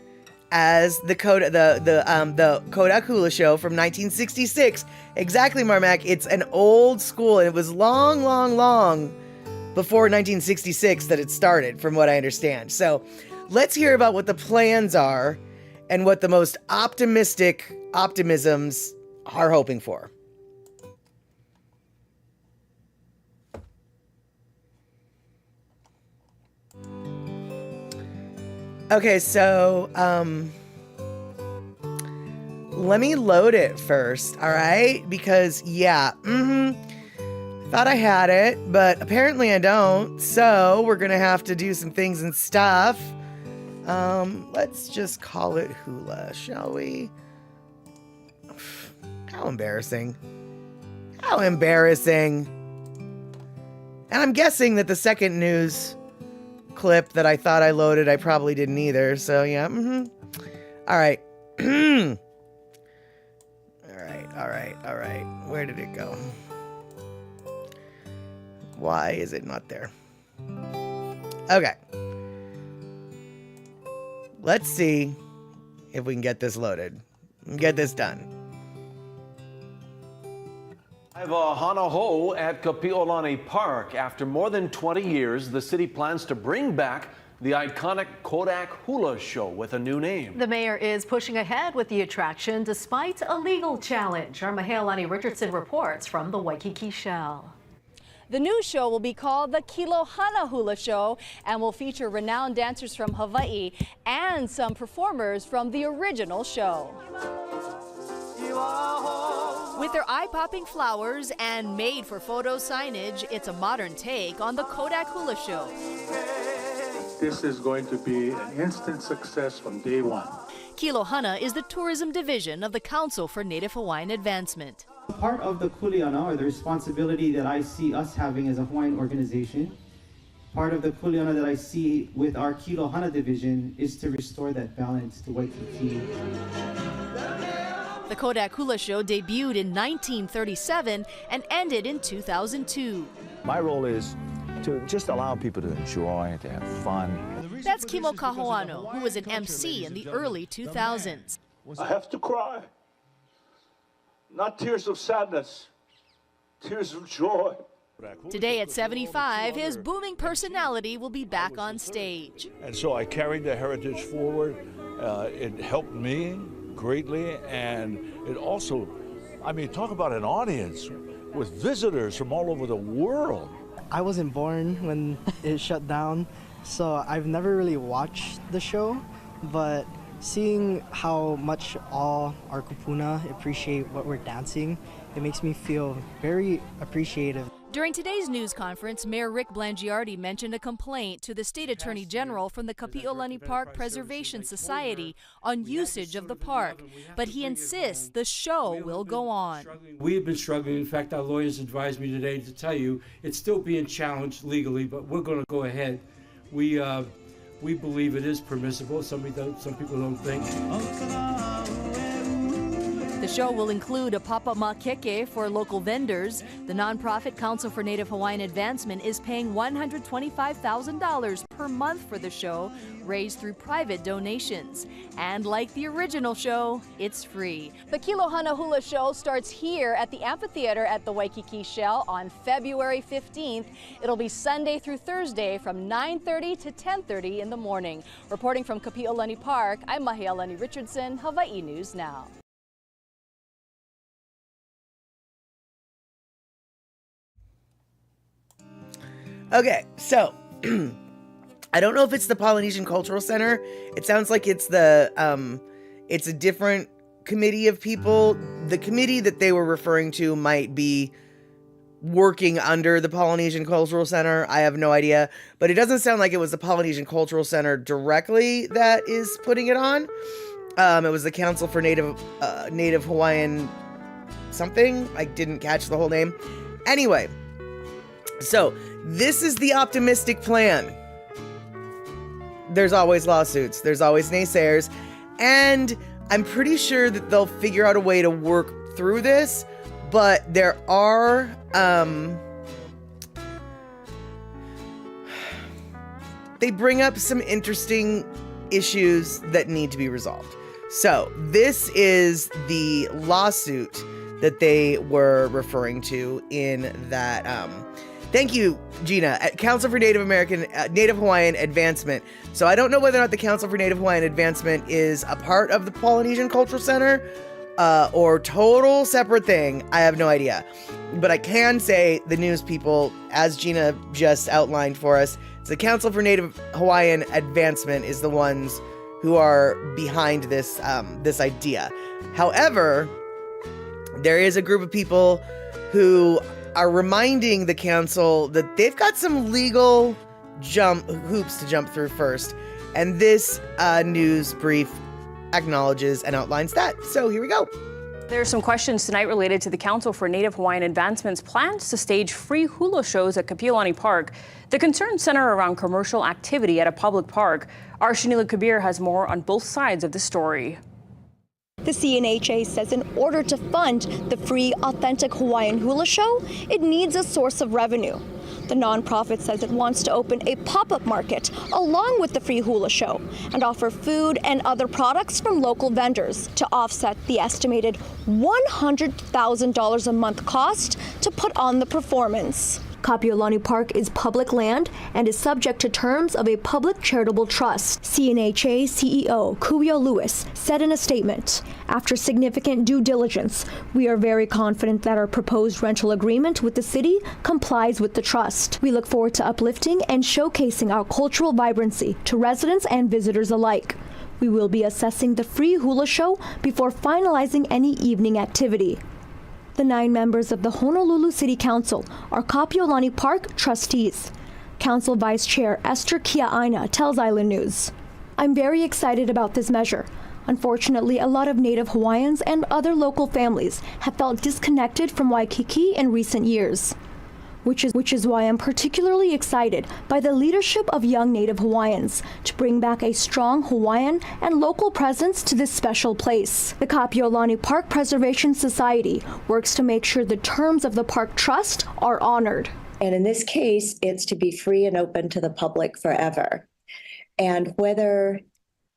as the Kodak Hula Show from 1966. Exactly, Marmac. It's an old school, and it was long, long, long before 1966 that it started, from what I understand. So let's hear about what the plans are and what the most optimistic optimisms are hoping for. Okay, so let me load it first, all right? Because, yeah, thought I had it, but apparently I don't. So we're going to have to do some things and stuff. Let's just call it hula, shall we? How embarrassing. How embarrassing. And I'm guessing that the second news clip that I thought I loaded, I probably didn't either. So, yeah, All right. All right. Where did it go? Why is it not there? Okay. Let's see if we can get this loaded and get this done. I've a Hana Ho at Kapi'olani Park. After more than 20 years, the city plans to bring back the iconic Kodak Hula Show with a new name. The mayor is pushing ahead with the attraction despite a legal challenge. Our Mahealani Richardson reports from the Waikiki Shell. The new show will be called the Kilohana Hula Show and will feature renowned dancers from Hawaii and some performers from the original show. With their eye-popping flowers and made-for-photo signage, it's a modern take on the Kodak Hula Show. This is going to be an instant success from day one. Kilohana is the tourism division of the Council for Native Hawaiian Advancement. Part of the kuleana, or the responsibility that I see us having as a Hawaiian organization, part of the kuleana that I see with our Kilohana division is to restore that balance to Waikiki. The Kodak Hula Show debuted in 1937 and ended in 2002. My role is to just allow people to enjoy, to have fun. That's Kimo Kahoano, who was an MC in the early 2000s. I have to cry. Not tears of sadness, tears of joy. Today at 75, his booming personality will be back on stage. And so I carried the heritage forward. It helped me greatly, and it also, I mean, talk about an audience with visitors from all over the world. I wasn't born when it shut down, so I've never really watched the show, but seeing how much all our kupuna appreciate what we're dancing, it makes me feel very appreciative. During today's news conference, Mayor Rick Blangiardi mentioned a complaint to the State Attorney General from the Kapi'olani Park Preservation Society on usage of the park, but he insists the show will go on. We've been struggling. In fact, our lawyers advised me today to tell you it's still being challenged legally, but we're going to go ahead. We believe it is permissible. Some people don't think. The show will include a papa makeke for local vendors. The nonprofit Council for Native Hawaiian Advancement is paying $125,000 per month for the show, raised through private donations. And like the original show, it's free. The Kilohana Hula Show starts here at the amphitheater at the Waikiki Shell on February 15th. It'll be Sunday through Thursday from 9:30 to 10:30 in the morning. Reporting from Kapi'olani Park, I'm Mahealani Richardson, Hawaii News Now. Okay, so I don't know if it's the Polynesian Cultural Center. It sounds like it's it's a different committee of people. The committee that they were referring to might be working under the Polynesian Cultural Center. I have no idea, but it doesn't sound like it was the Polynesian Cultural Center directly that is putting it on. It was the Council for Native Hawaiian something. I didn't catch the whole name. Anyway, so this is the optimistic plan. There's always lawsuits. There's always naysayers. And I'm pretty sure that they'll figure out a way to work through this. But there are, they bring up some interesting issues that need to be resolved. So this is the lawsuit that they were referring to in that, thank you, Gina, at Council for Native Hawaiian Advancement. So I don't know whether or not the Council for Native Hawaiian Advancement is a part of the Polynesian Cultural Center or total separate thing. I have no idea. But I can say the news people, as Gina just outlined for us, the Council for Native Hawaiian Advancement is the ones who are behind this this idea. However, there is a group of people who are reminding the council that they've got some legal hoops to jump through first. And this news brief acknowledges and outlines that. So here we go. There are some questions tonight related to the Council for Native Hawaiian Advancement's plans to stage free hula shows at Kapi'olani Park. The concerns center around commercial activity at a public park. Our Shanila Kabir has more on both sides of the story. The CNHA says in order to fund the free, authentic Hawaiian hula show, it needs a source of revenue. The nonprofit says it wants to open a pop-up market along with the free hula show and offer food and other products from local vendors to offset the estimated $100,000 a month cost to put on the performance. Kapiolani Park is public land and is subject to terms of a public charitable trust, CNHA CEO Kuya Lewis said in a statement. After significant due diligence, we are very confident that our proposed rental agreement with the city complies with the trust. We look forward to uplifting and showcasing our cultural vibrancy to residents and visitors alike. We will be assessing the free hula show before finalizing any evening activity. The 9 members of the Honolulu City Council are Kapiolani Park trustees. Council Vice Chair Esther Kia'aina tells Island News, "I'm very excited about this measure. Unfortunately, a lot of Native Hawaiians and other local families have felt disconnected from Waikiki in recent years, which is why I'm particularly excited by the leadership of young Native Hawaiians to bring back a strong Hawaiian and local presence to this special place. The Kapiolani Park Preservation Society works to make sure the terms of the park trust are honored." And in this case, it's to be free and open to the public forever. And whether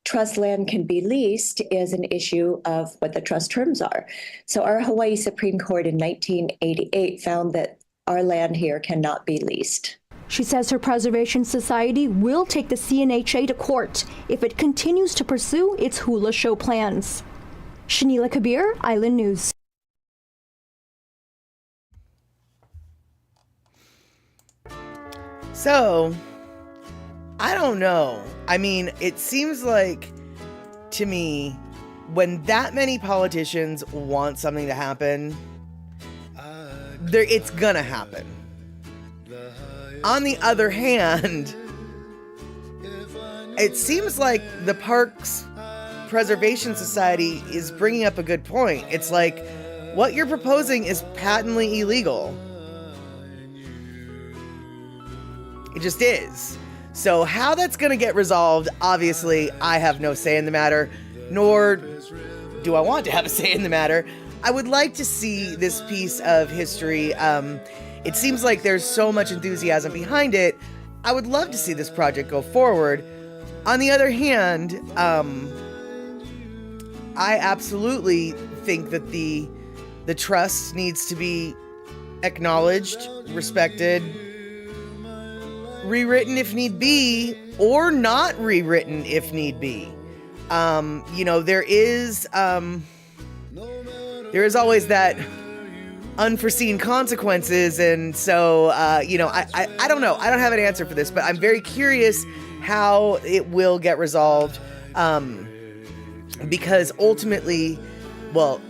trust land can be leased is an issue of what the trust terms are. So our Hawaii Supreme Court in 1988 found that our land here cannot be leased. She says her Preservation Society will take the CNHA to court if it continues to pursue its hula show plans. Shanila Kabir, Island News. So, I don't know. I mean, it seems like, to me, when that many politicians want something to happen, it's gonna happen. On the other hand, it seems like the Parks Preservation Society is bringing up a good point. It's like, what you're proposing is patently illegal. It just is. So how that's going to get resolved, obviously, I have no say in the matter, nor do I want to have a say in the matter. I would like to see this piece of history. It seems like there's so much enthusiasm behind it. I would love to see this project go forward. On the other hand, I absolutely think that the trust needs to be acknowledged, respected, rewritten if need be, or not rewritten if need be. There is always that unforeseen consequences, and so I don't know. I don't have an answer for this, but I'm very curious how it will get resolved, because ultimately, well,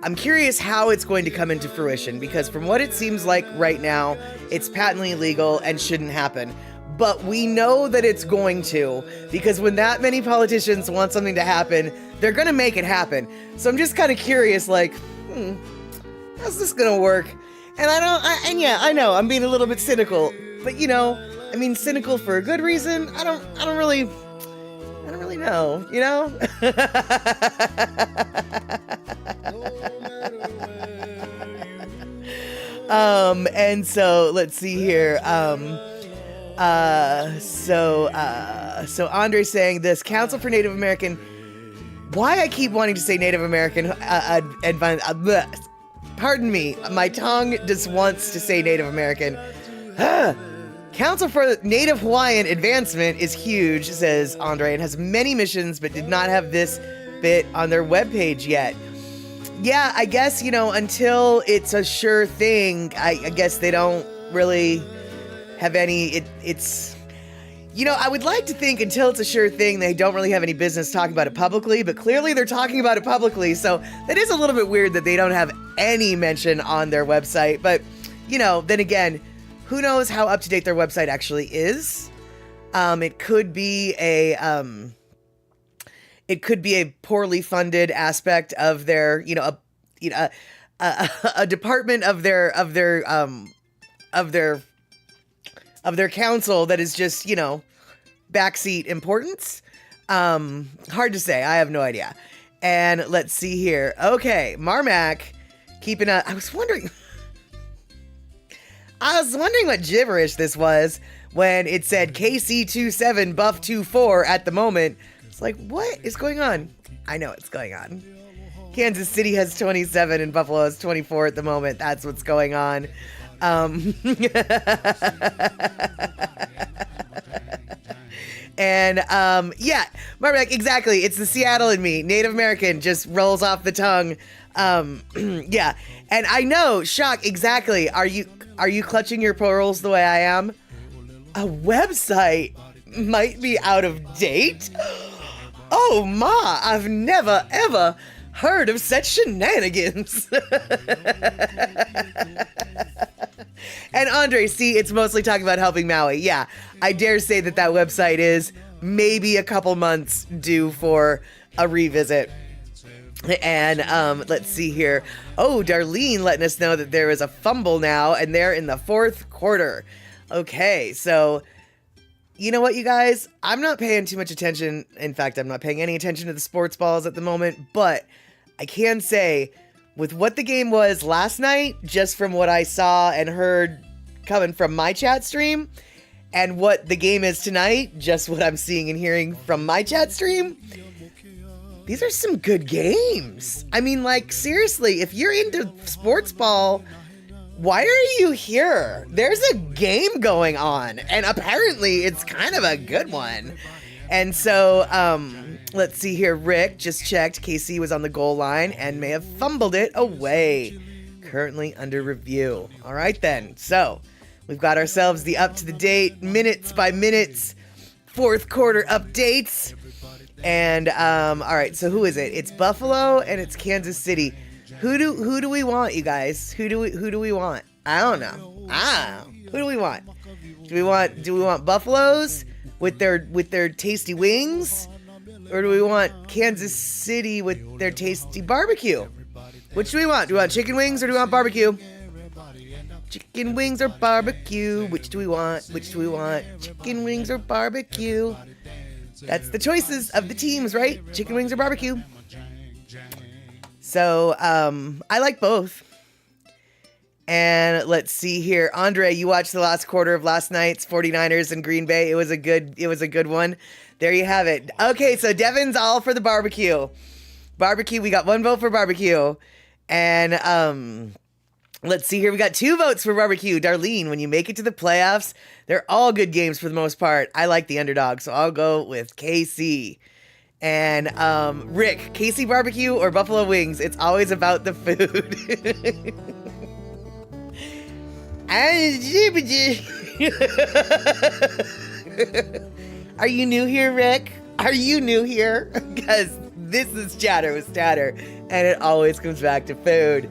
I'm curious how it's going to come into fruition, because from what it seems like right now, it's patently illegal and shouldn't happen. But we know that it's going to, because when that many politicians want something to happen, they're going to make it happen. So I'm just kind of curious, like, how's this going to work? And I know I'm being a little bit cynical, but cynical for a good reason. I don't really know, and so let's see here. So Andre's saying this Council for Native American. Why I keep wanting to say Native American pardon me, my tongue just wants to say Native American. Council for Native Hawaiian Advancement is huge, says Andre, and has many missions, but did not have this bit on their webpage yet. Yeah, I guess, until it's a sure thing, I guess they don't really have any, I would like to think until it's a sure thing, they don't really have any business talking about it publicly, but clearly they're talking about it publicly, so that is a little bit weird that they don't have any mention on their website, but, then again, who knows how up-to-date their website actually is. It could be a poorly funded aspect of their, a department of their council that is just, backseat importance. Hard to say. I have no idea. And let's see here. Okay, Marmac I was wondering what gibberish this was when it said KC27 buff 24 at the moment. It's like, what is going on? I know what's going on. Kansas City has 27 and Buffalo has 24 at the moment. That's what's going on. And yeah, Marbeck, exactly. It's the Seattle in me. Native American just rolls off the tongue. Yeah, and I know, Shock, exactly. Are you clutching your pearls the way I am? A website might be out of date? Oh ma, I've never ever heard of such shenanigans. And Andre, see, it's mostly talking about helping Maui. Yeah, I dare say that website is maybe a couple months due for a revisit. And let's see here. Oh, Darlene letting us know that there is a fumble now, and they're in the fourth quarter. Okay, so you know what, you guys? I'm not paying too much attention. In fact, I'm not paying any attention to the sports balls at the moment, but I can say, with what the game was last night, just from what I saw and heard coming from my chat stream, and what the game is tonight, just what I'm seeing and hearing from my chat stream, these are some good games. I mean, like, seriously, if you're into sports ball, why are you here? There's a game going on, and apparently it's kind of a good one. And so, let's see here. Rick just checked. KC was on the goal line and may have fumbled it away. Currently under review. All right, then. So, we've got ourselves the up-to-the-date, minutes by minutes, fourth quarter updates. And, all right, so who is it? It's Buffalo and it's Kansas City. Who do we want, you guys? Who do we want? I don't know. Who do we want? Do we want Buffaloes with their tasty wings? Or do we want Kansas City with their tasty barbecue? Which do we want? Do we want chicken wings or do we want barbecue? Chicken wings or barbecue? Which do we want? Chicken wings or barbecue? That's the choices of the teams, right? Chicken wings or barbecue. So, I like both. And let's see here. Andre, you watched the last quarter of last night's 49ers and Green Bay. It was a good one. There you have it. Okay, so Devin's all for the barbecue. Barbecue, we got one vote for barbecue. And let's see here. We got 2 votes for barbecue. Darlene, when you make it to the playoffs, they're all good games for the most part. I like the underdog, so I'll go with KC. And Rick, KC barbecue or Buffalo wings? It's always about the food. Are you new here, Rick? Are you new here? Because this is Chatter with Statter, and it always comes back to food.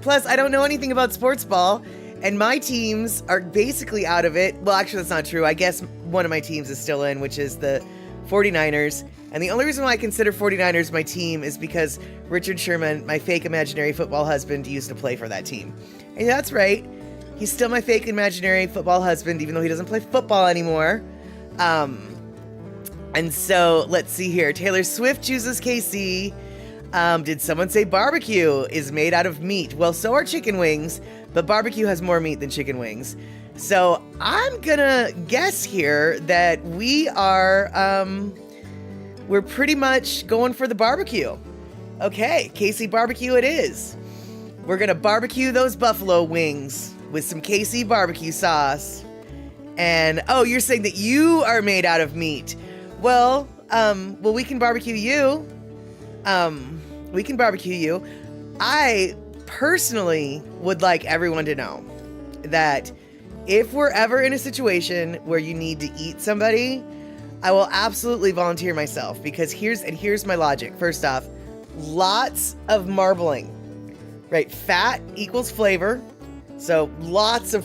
Plus, I don't know anything about sports ball, and my teams are basically out of it. Well, actually, that's not true. I guess one of my teams is still in, which is the 49ers. And the only reason why I consider 49ers my team is because Richard Sherman, my fake imaginary football husband, used to play for that team. And that's right. He's still my fake imaginary football husband, even though he doesn't play football anymore. And so, let's see here. Taylor Swift chooses KC. Did someone say barbecue is made out of meat? Well, so are chicken wings, but barbecue has more meat than chicken wings. So I'm gonna guess here that we are, we're pretty much going for the barbecue. Okay, KC barbecue it is. We're gonna barbecue those buffalo wings with some KC barbecue sauce. And, oh, you're saying that you are made out of meat. Well, we can barbecue you. We can barbecue you. I personally would like everyone to know that if we're ever in a situation where you need to eat somebody, I will absolutely volunteer myself, because here's my logic. First off, lots of marbling, right? Fat equals flavor. So lots of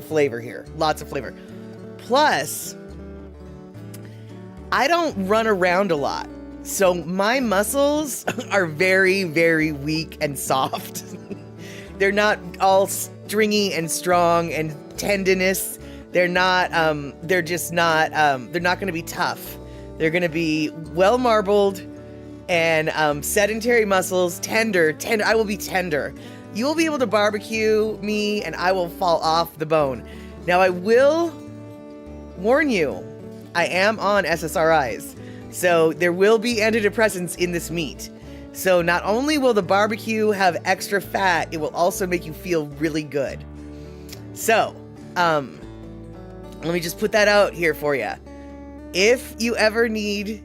flavor here. Lots of flavor. Plus, I don't run around a lot. So my muscles are very, very weak and soft. They're not all stringy and strong and tendinous. They're not, they're not going to be tough. They're going to be well marbled and sedentary muscles, tender. I will be tender. You will be able to barbecue me and I will fall off the bone. Now I will warn you, I am on SSRIs. So there will be antidepressants in this meat. So not only will the barbecue have extra fat, it will also make you feel really good. So, let me just put that out here for you. If you ever need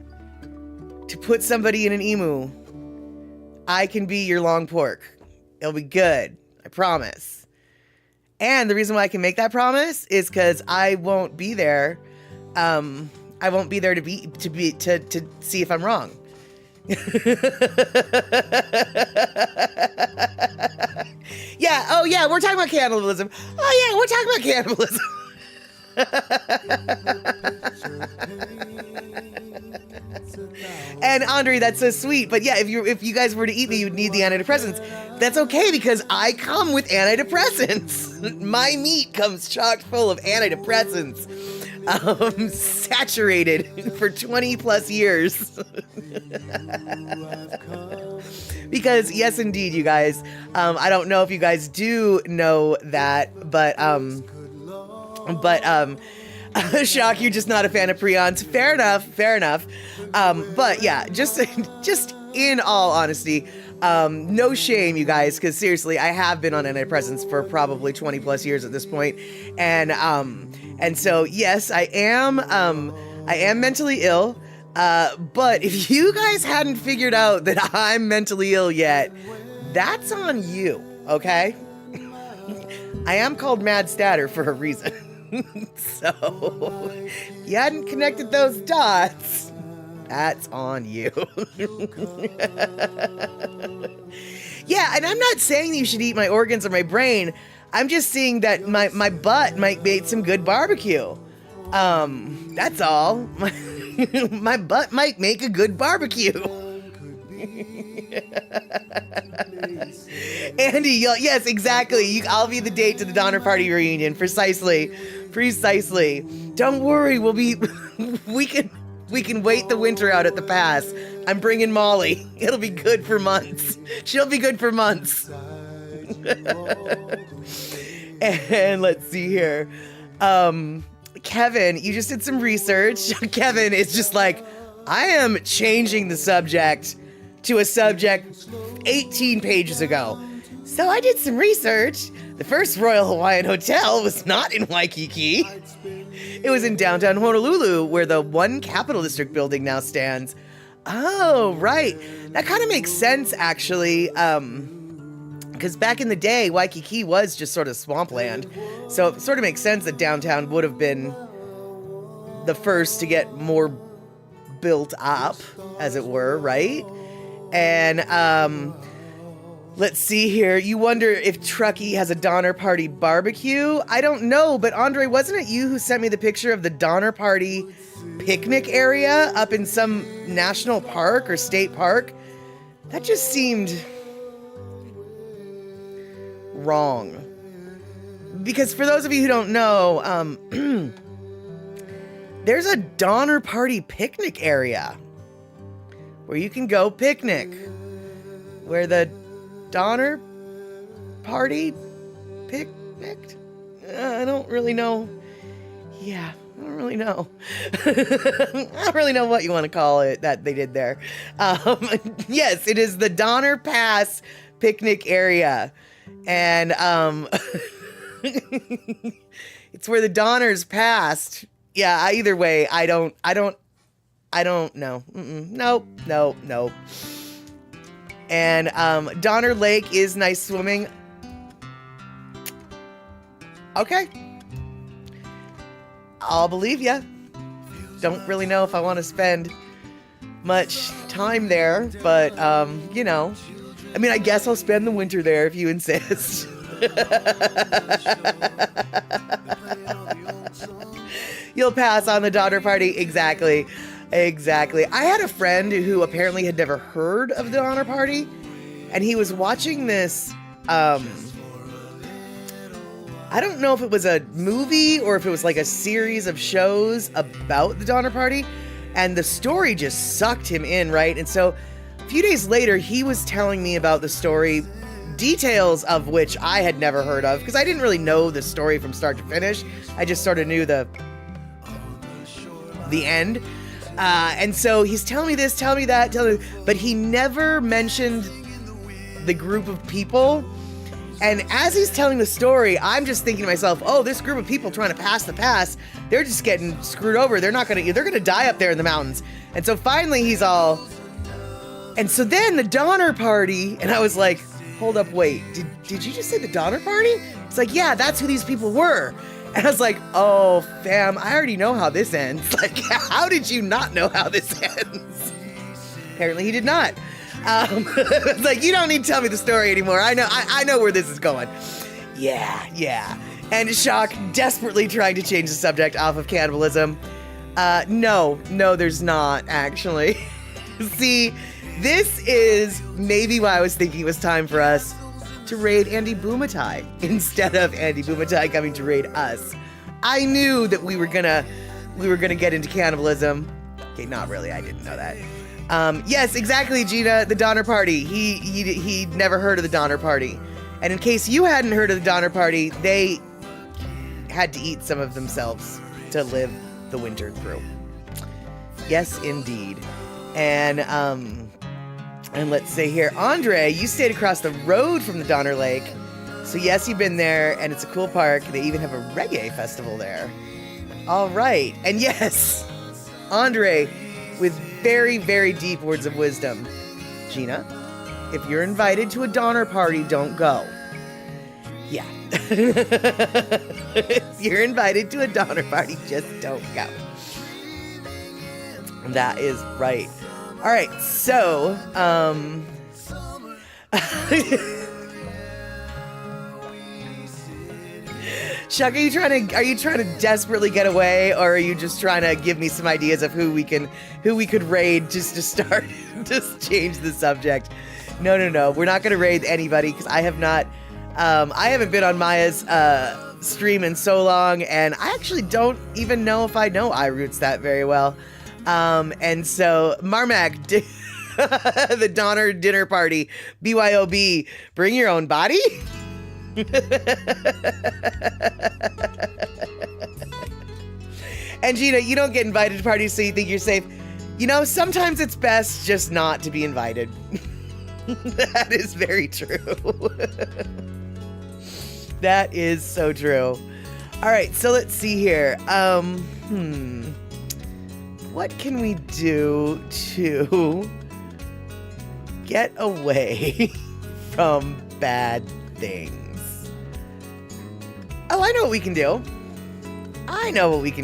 to put somebody in an emu, I can be your long pork. It'll be good. I promise. And the reason why I can make that promise is because I won't be there. I won't be there to see if I'm wrong. Yeah. Oh yeah. We're talking about cannibalism. Oh yeah. We're talking about cannibalism. And Andre, that's so sweet. But yeah, if you guys were to eat me, you'd need the antidepressants. That's okay because I come with antidepressants. My meat comes chock full of antidepressants, saturated for 20 plus years. Because yes, indeed, you guys. I don't know if you guys do know that, but Shock, you're just not a fan of prions. Fair enough. But yeah, just in all honesty, no shame, you guys, because seriously, I have been on antidepressants for probably 20 plus years at this point, and so yes, I am mentally ill. But if you guys hadn't figured out that I'm mentally ill yet, that's on you, okay? I am called Mad Statter for a reason. So, if you hadn't connected those dots, that's on you. Yeah, and I'm not saying you should eat my organs or my brain. I'm just saying that my butt might make some good barbecue. That's all. My butt might make a good barbecue. Andy, yes, exactly. I'll be the date to the Donner Party reunion. Precisely. Don't worry, we can wait the winter out at the pass. I'm bringing Molly. It'll be good for months. She'll be good for months. And let's see here. Kevin, you just did some research. Kevin is just like, I am changing the subject to a subject 18 pages ago. So I did some research. The first Royal Hawaiian Hotel was not in Waikiki. It was in downtown Honolulu, where the One Capital District building now stands. Oh, right. That kind of makes sense, actually. Because back in the day, Waikiki was just sort of swampland. So it sort of makes sense that downtown would have been the first to get more built up, as it were, right? And let's see here. You wonder if Truckee has a Donner Party barbecue? I don't know, but Andre, wasn't it you who sent me the picture of the Donner Party picnic area up in some national park or state park? That just seemed wrong. Because for those of you who don't know, there's a Donner Party picnic area where you can go picnic, where the Donner Party picnicked? I don't really know. Yeah, I don't really know. I don't really know what you want to call it that they did there. Yes, it is the Donner Pass picnic area. And it's where the Donners passed. Yeah, either way, I don't know. Nope. And Donner Lake is nice swimming. Okay. I'll believe ya. Don't really know if I want to spend much time there, but you know, I mean, I guess I'll spend the winter there if you insist. You'll pass on the Donner Party. Exactly. I had a friend who apparently had never heard of the Donner Party, and he was watching this, I don't know if it was a movie or if it was like a series of shows about the Donner Party, and the story just sucked him in, right? And so a few days later, he was telling me about the story, details of which I had never heard of, because I didn't really know the story from start to finish. I just sort of knew the end. And so he's telling me this, telling me that, but he never mentioned the group of people. And as he's telling the story, I'm just thinking to myself, oh, this group of people trying to pass the pass, they're just getting screwed over. They're gonna die up there in the mountains. And so finally he's all, and so then the Donner Party, and I was like, hold up, wait, did you just say the Donner Party? It's like, yeah, that's who these people were. And I was like, oh, fam, I already know how this ends. Like, how did you not know how this ends? Apparently he did not. It's like, you don't need to tell me the story anymore. I know where this is going. Yeah. And Shock desperately trying to change the subject off of cannibalism. No, there's not, actually. See, this is maybe why I was thinking it was time for us to raid Andy Bumatai instead of Andy Bumatai coming to raid us. I knew that we were gonna get into cannibalism. Okay, not really, I didn't know that. Yes, exactly, Gina, the Donner Party. He never heard of the Donner Party. And in case you hadn't heard of the Donner Party, they had to eat some of themselves to live the winter through. Yes, indeed. And let's say here, Andre, you stayed across the road from the Donner Lake. So yes, you've been there, and it's a cool park. They even have a reggae festival there. All right. And yes, Andre, with very, very deep words of wisdom. Gina, if you're invited to a Donner Party, don't go. Yeah. If you're invited to a Donner Party, just don't go. That is right. All right, so, Chuck, are you trying to desperately get away, or are you just trying to give me some ideas of who we could raid just to start, just change the subject? No, we're not going to raid anybody, because I haven't been on Maya's stream in so long, and I actually don't even know if I know iRoots that very well. And so Marmac, the Donner Dinner Party, BYOB, bring your own body? And Gina, you don't get invited to parties so you think you're safe. You know, sometimes it's best just not to be invited. That is very true. That is so true. All right, so let's see here. What can we do to get away from bad things? Oh, I know what we can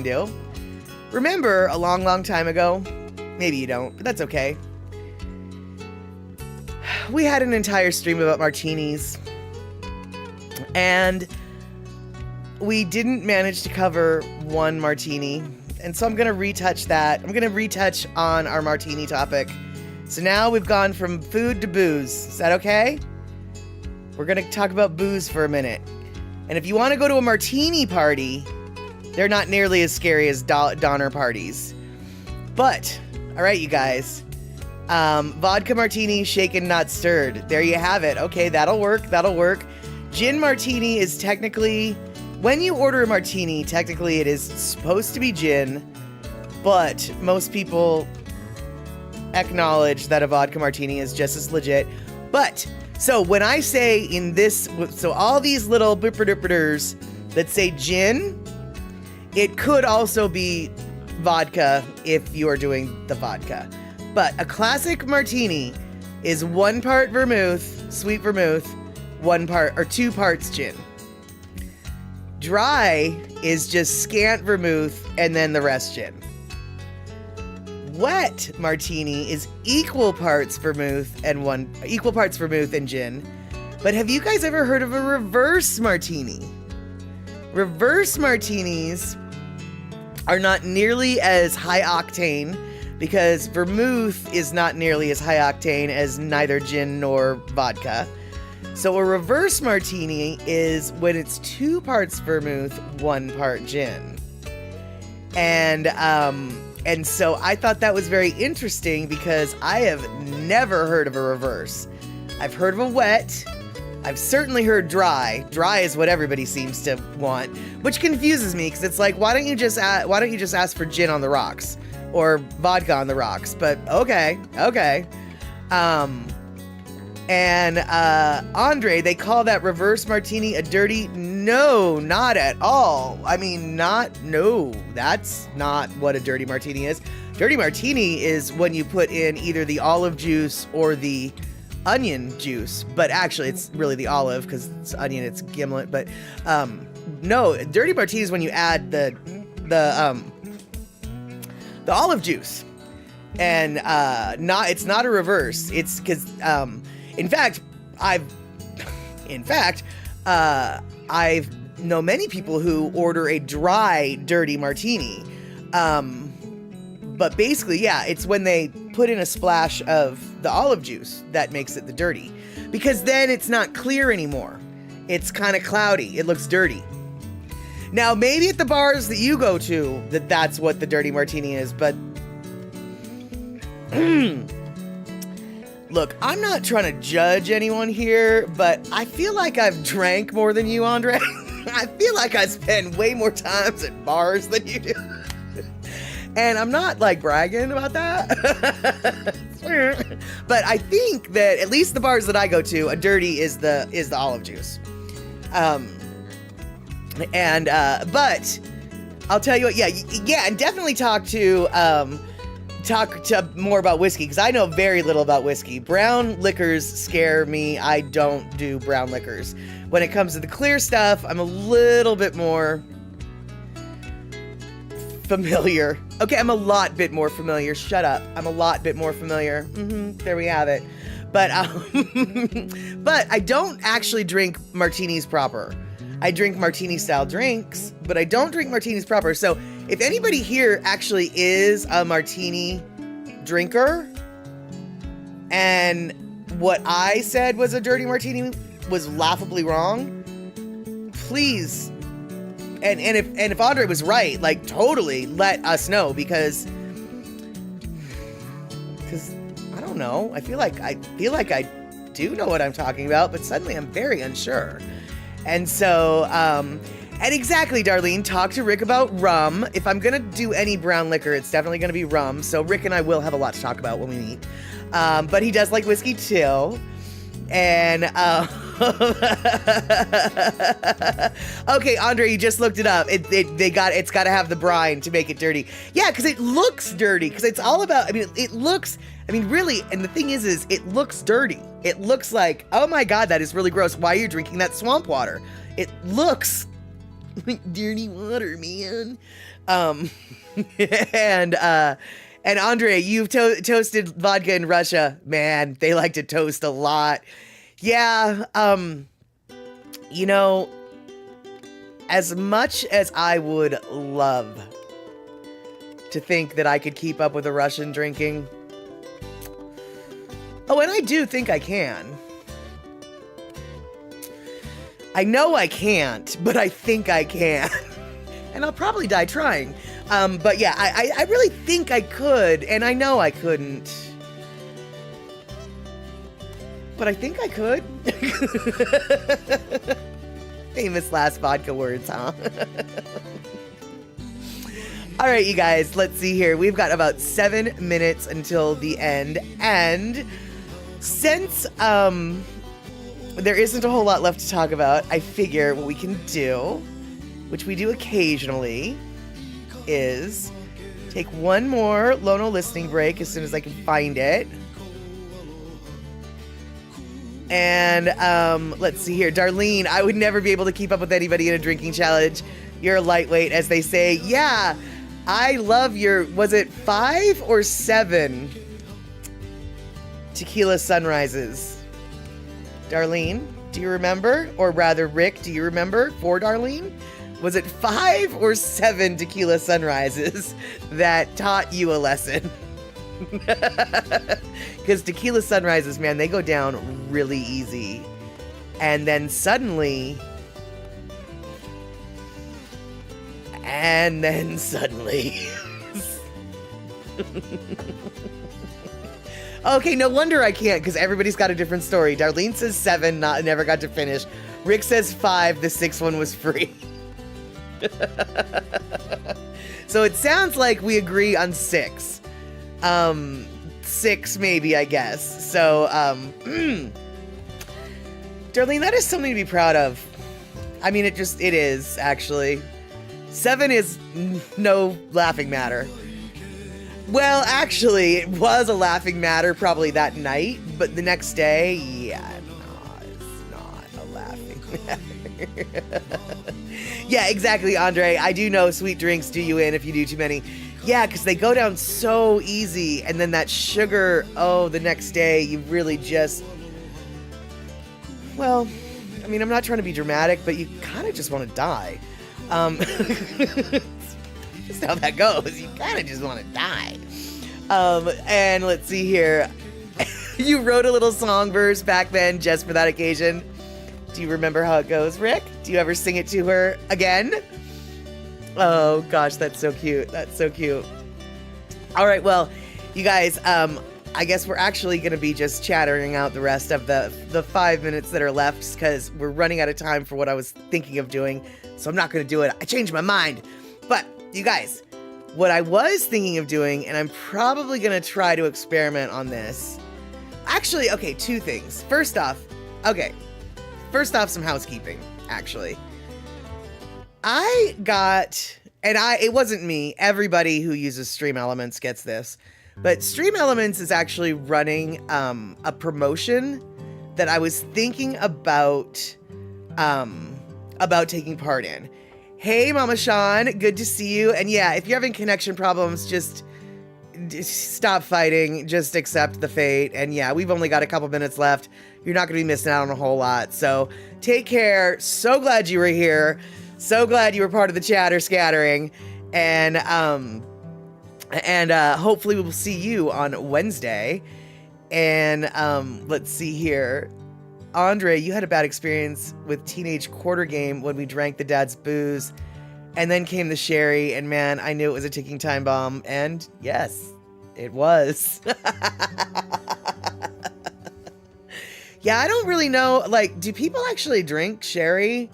do. Remember a long, long time ago? Maybe you don't, but that's okay. We had an entire stream about martinis, and we didn't manage to cover one martini. And so I'm going to retouch that. I'm going to retouch on our martini topic. So now we've gone from food to booze. Is that okay? We're going to talk about booze for a minute. And if you want to go to a martini party, they're not nearly as scary as Donner parties. But, all right, you guys. Vodka martini, shaken, not stirred. There you have it. Okay, that'll work. Gin martini is technically... When you order a martini, technically it is supposed to be gin, but most people acknowledge that a vodka martini is just as legit. But, so when I say in this, so all these little bipper-dippers that say gin, it could also be vodka if you are doing the vodka. But a classic martini is 1 part vermouth, sweet vermouth, 2 parts gin. Dry is just scant vermouth and then the rest gin. Wet martini is equal parts vermouth and gin. But have you guys ever heard of a reverse martini? Reverse martinis are not nearly as high octane because vermouth is not nearly as high octane as neither gin nor vodka. So a reverse martini is when it's 2 parts vermouth, 1 part gin. And so I thought that was very interesting because I have never heard of a reverse. I've heard of a wet. I've certainly heard dry. Dry is what everybody seems to want, which confuses me because it's like, why don't you just ask for gin on the rocks or vodka on the rocks? But okay. And Andre, they call that reverse martini a dirty? No, not at all. I mean, no, that's not what a dirty martini is. Dirty martini is when you put in either the olive juice or the onion juice, but actually it's really the olive because it's onion, it's gimlet. But no, dirty martini is when you add the olive juice, and it's not a reverse. It's because in fact I've know many people who order a dry dirty martini, but basically, yeah, it's when they put in a splash of the olive juice that makes it the dirty, because then it's not clear anymore. It's kind of cloudy. It looks dirty. Now, maybe at the bars that you go to, that's what the dirty martini is, but look, I'm not trying to judge anyone here, but I feel like I've drank more than you, Andre. I feel like I spend way more times at bars than you do. And I'm not like bragging about that. But I think that at least the bars that I go to, a dirty is the olive juice. But I'll tell you what, yeah, and definitely talk to more about whiskey, because I know very little about whiskey. Brown liquors scare me. I don't do brown liquors. When it comes to the clear stuff, I'm a little bit more familiar. Okay, I'm a lot bit more familiar. Shut up. I'm a lot bit more familiar. There we have it. But but I don't actually drink martinis proper. I drink martini style drinks, but I don't drink martinis proper. So if anybody here actually is a martini drinker, and what I said was a dirty martini was laughably wrong, please, and if Andre was right, like, totally let us know, because I don't know. I feel like I do know what I'm talking about, but suddenly I'm very unsure. And so, and exactly, Darlene, talk to Rick about rum. If I'm going to do any brown liquor, it's definitely going to be rum. So Rick and I will have a lot to talk about when we meet. But he does like whiskey too. And, okay, Andre, you just looked it up. It's got to have the brine to make it dirty. Yeah, because it looks dirty. Because it's all about, really, and the thing is it looks dirty. It looks like, oh my God, that is really gross. Why are you drinking that swamp water? It looks like dirty water, man. And Andre, you've toasted vodka in Russia. Man, they like to toast a lot. Yeah, as much as I would love to think that I could keep up with the Russian drinking. Oh, and I do think I can. I know I can't, but I think I can. And I'll probably die trying. But yeah, I really think I could, and I know I couldn't. But I think I could. Famous last vodka words, huh? All right, you guys, let's see here. We've got about 7 minutes until the end. And since there isn't a whole lot left to talk about, I figure what we can do, which we do occasionally, is take one more Lono listening break as soon as I can find it. And let's see here. Darlene, I would never be able to keep up with anybody in a drinking challenge. You're a lightweight, as they say. Yeah, I love your, was it 5 or 7 tequila sunrises? Darlene, do you remember? Or rather, Rick, do you remember for Darlene? Was it 5 or 7 tequila sunrises that taught you a lesson? Because tequila sunrises, man, they go down really easy. And then suddenly... Okay, no wonder I can't, because everybody's got a different story. Darlene says 7, never got to finish. Rick says 5, the 6th one was free. So it sounds like we agree on 6. 6 maybe, I guess. So, Darlene, that is something to be proud of. I mean, it is, actually. 7 is no laughing matter. Well, actually, it was a laughing matter probably that night, but the next day, yeah, no, it's not a laughing matter. Yeah, exactly, Andre. I do know sweet drinks do you in if you do too many. Yeah, because they go down so easy, and then that sugar, the next day, you really just... Well, I mean, I'm not trying to be dramatic, but you kind of just want to die. Just how that goes. You kind of just want to die. And let's see here. You wrote a little song verse back then just for that occasion. Do you remember how it goes, Rick? Do you ever sing it to her again? Oh, gosh, that's so cute. That's so cute. All right, well, you guys, I guess we're actually going to be just chattering out the rest of the 5 minutes that are left because we're running out of time for what I was thinking of doing. So I'm not going to do it. I changed my mind. But you guys, what I was thinking of doing, and I'm probably going to try to experiment on this. Actually, okay, 2 things. First off, some housekeeping, actually. It wasn't me. Everybody who uses Stream Elements gets this. But Stream Elements is actually running a promotion that I was thinking about taking part in. Hey, Mama Sean, good to see you. And yeah, if you're having connection problems, just stop fighting. Just accept the fate. And yeah, we've only got a couple minutes left. You're not going to be missing out on a whole lot. So take care. So glad you were here. So glad you were part of the chatter scattering. And hopefully we will see you on Wednesday. And let's see here. Andre, you had a bad experience with Teenage Quarter Game when we drank the dad's booze. And then came the sherry. And man, I knew it was a ticking time bomb. And yes, it was. Yeah, I don't really know. Like, do people actually drink sherry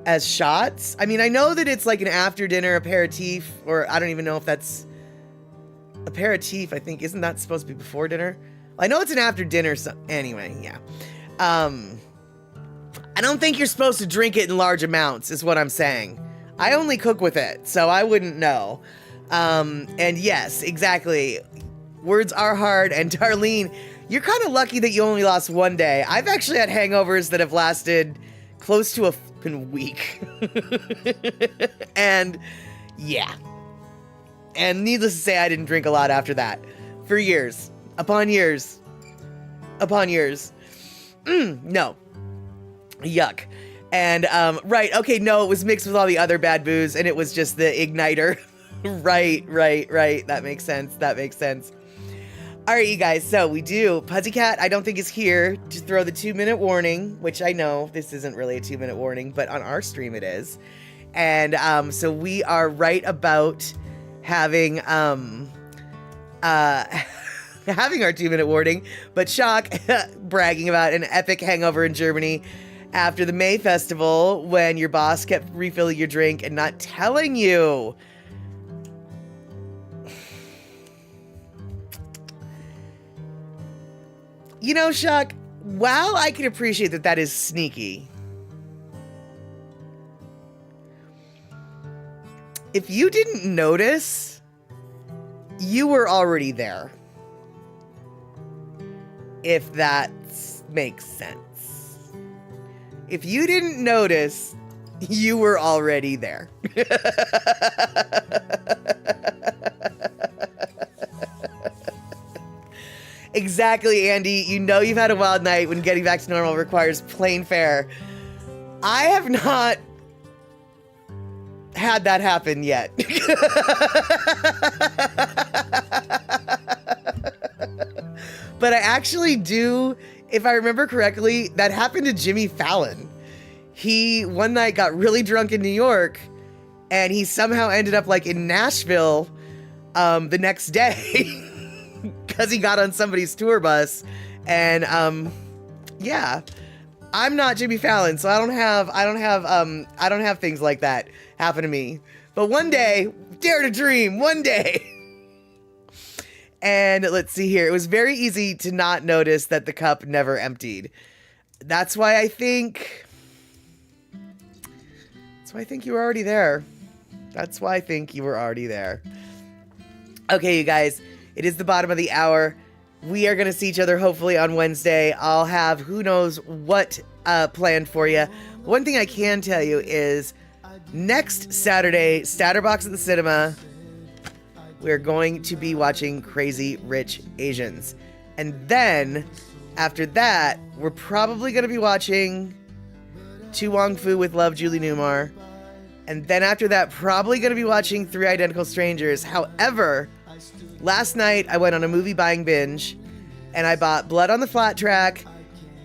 as shots? I mean, I know that it's like an after dinner aperitif, or I don't even know if that's aperitif. I think, isn't that supposed to be before dinner? I know it's an after dinner. So anyway, yeah. I don't think you're supposed to drink it in large amounts, is what I'm saying. I only cook with it, so I wouldn't know. And yes, exactly. Words are hard. And Darlene, you're kind of lucky that you only lost 1 day. I've actually had hangovers that have lasted close to a fucking week. And yeah. And needless to say, I didn't drink a lot after that. For years. Upon years. Upon years. No. Yuck. And, right, okay, no, it was mixed with all the other bad booze, and it was just the igniter. Right. That makes sense. All right, you guys, so we do. Puzzycat, I don't think is here to throw the 2-minute warning, which I know this isn't really a 2-minute warning, but on our stream it is. And, so we are right about having having our 2-minute warning, but Shock bragging about an epic hangover in Germany after the May Festival when your boss kept refilling your drink and not telling you. You know, Shock, while I can appreciate that that is sneaky, if you didn't notice, you were already there. If that makes sense. If you didn't notice, you were already there. Exactly, Andy. You know you've had a wild night when getting back to normal requires plain fare. I have not had that happen yet. But I actually do, if I remember correctly, that happened to Jimmy Fallon. He one night got really drunk in New York, and he somehow ended up like in Nashville the next day because he got on somebody's tour bus. And yeah, I'm not Jimmy Fallon, so I don't have things like that happen to me. But one day, dare to dream, one day. And let's see here. It was very easy to not notice that the cup never emptied. that's why I think you were already there. That's why I think you were already there. Okay, you guys, it is the bottom of the hour. We are going to see each other hopefully on Wednesday. I'll have who knows what planned for you. One thing I can tell you is next Saturday, Statterbox at the cinema, we're going to be watching Crazy Rich Asians. And then after that, we're probably going to be watching To Wong Fu with Love, Julie Newmar. And then after that, probably going to be watching Three Identical Strangers. However, last night I went on a movie buying binge and I bought Blood on the Flat Track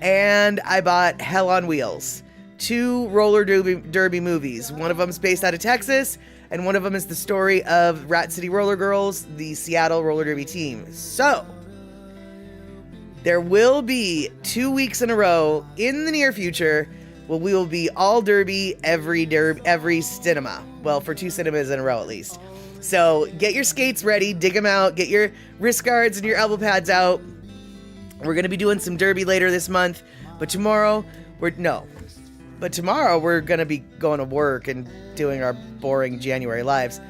and I bought Hell on Wheels. 2 roller derby movies. One of them is based out of Texas and one of them is the story of Rat City Roller Girls, the Seattle roller derby team. So, there will be 2 weeks in a row in the near future where we will be all derby every cinema. Well, for 2 cinemas in a row at least. So get your skates ready, dig them out, get your wrist guards and your elbow pads out. We're going to be doing some derby later this month, but tomorrow we're going to be going to work and doing our boring January lives.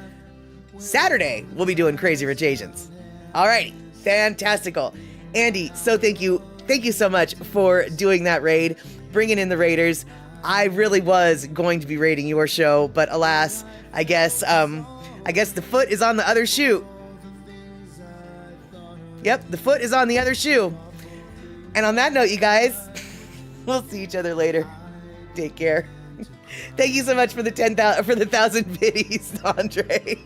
Saturday, we'll be doing Crazy Rich Asians. Alrighty, fantastical. Andy, so thank you so much for doing that raid, bringing in the raiders. I really was going to be raiding your show, but alas, I guess the foot is on the other shoe. Yep, the foot is on the other shoe. And on that note, you guys, we'll see each other later. Take care. Thank you so much for the 1,000 biddies, Andre.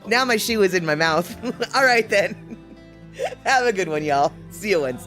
Now my shoe is in my mouth. All right then. Have a good one, y'all. See you Wednesday.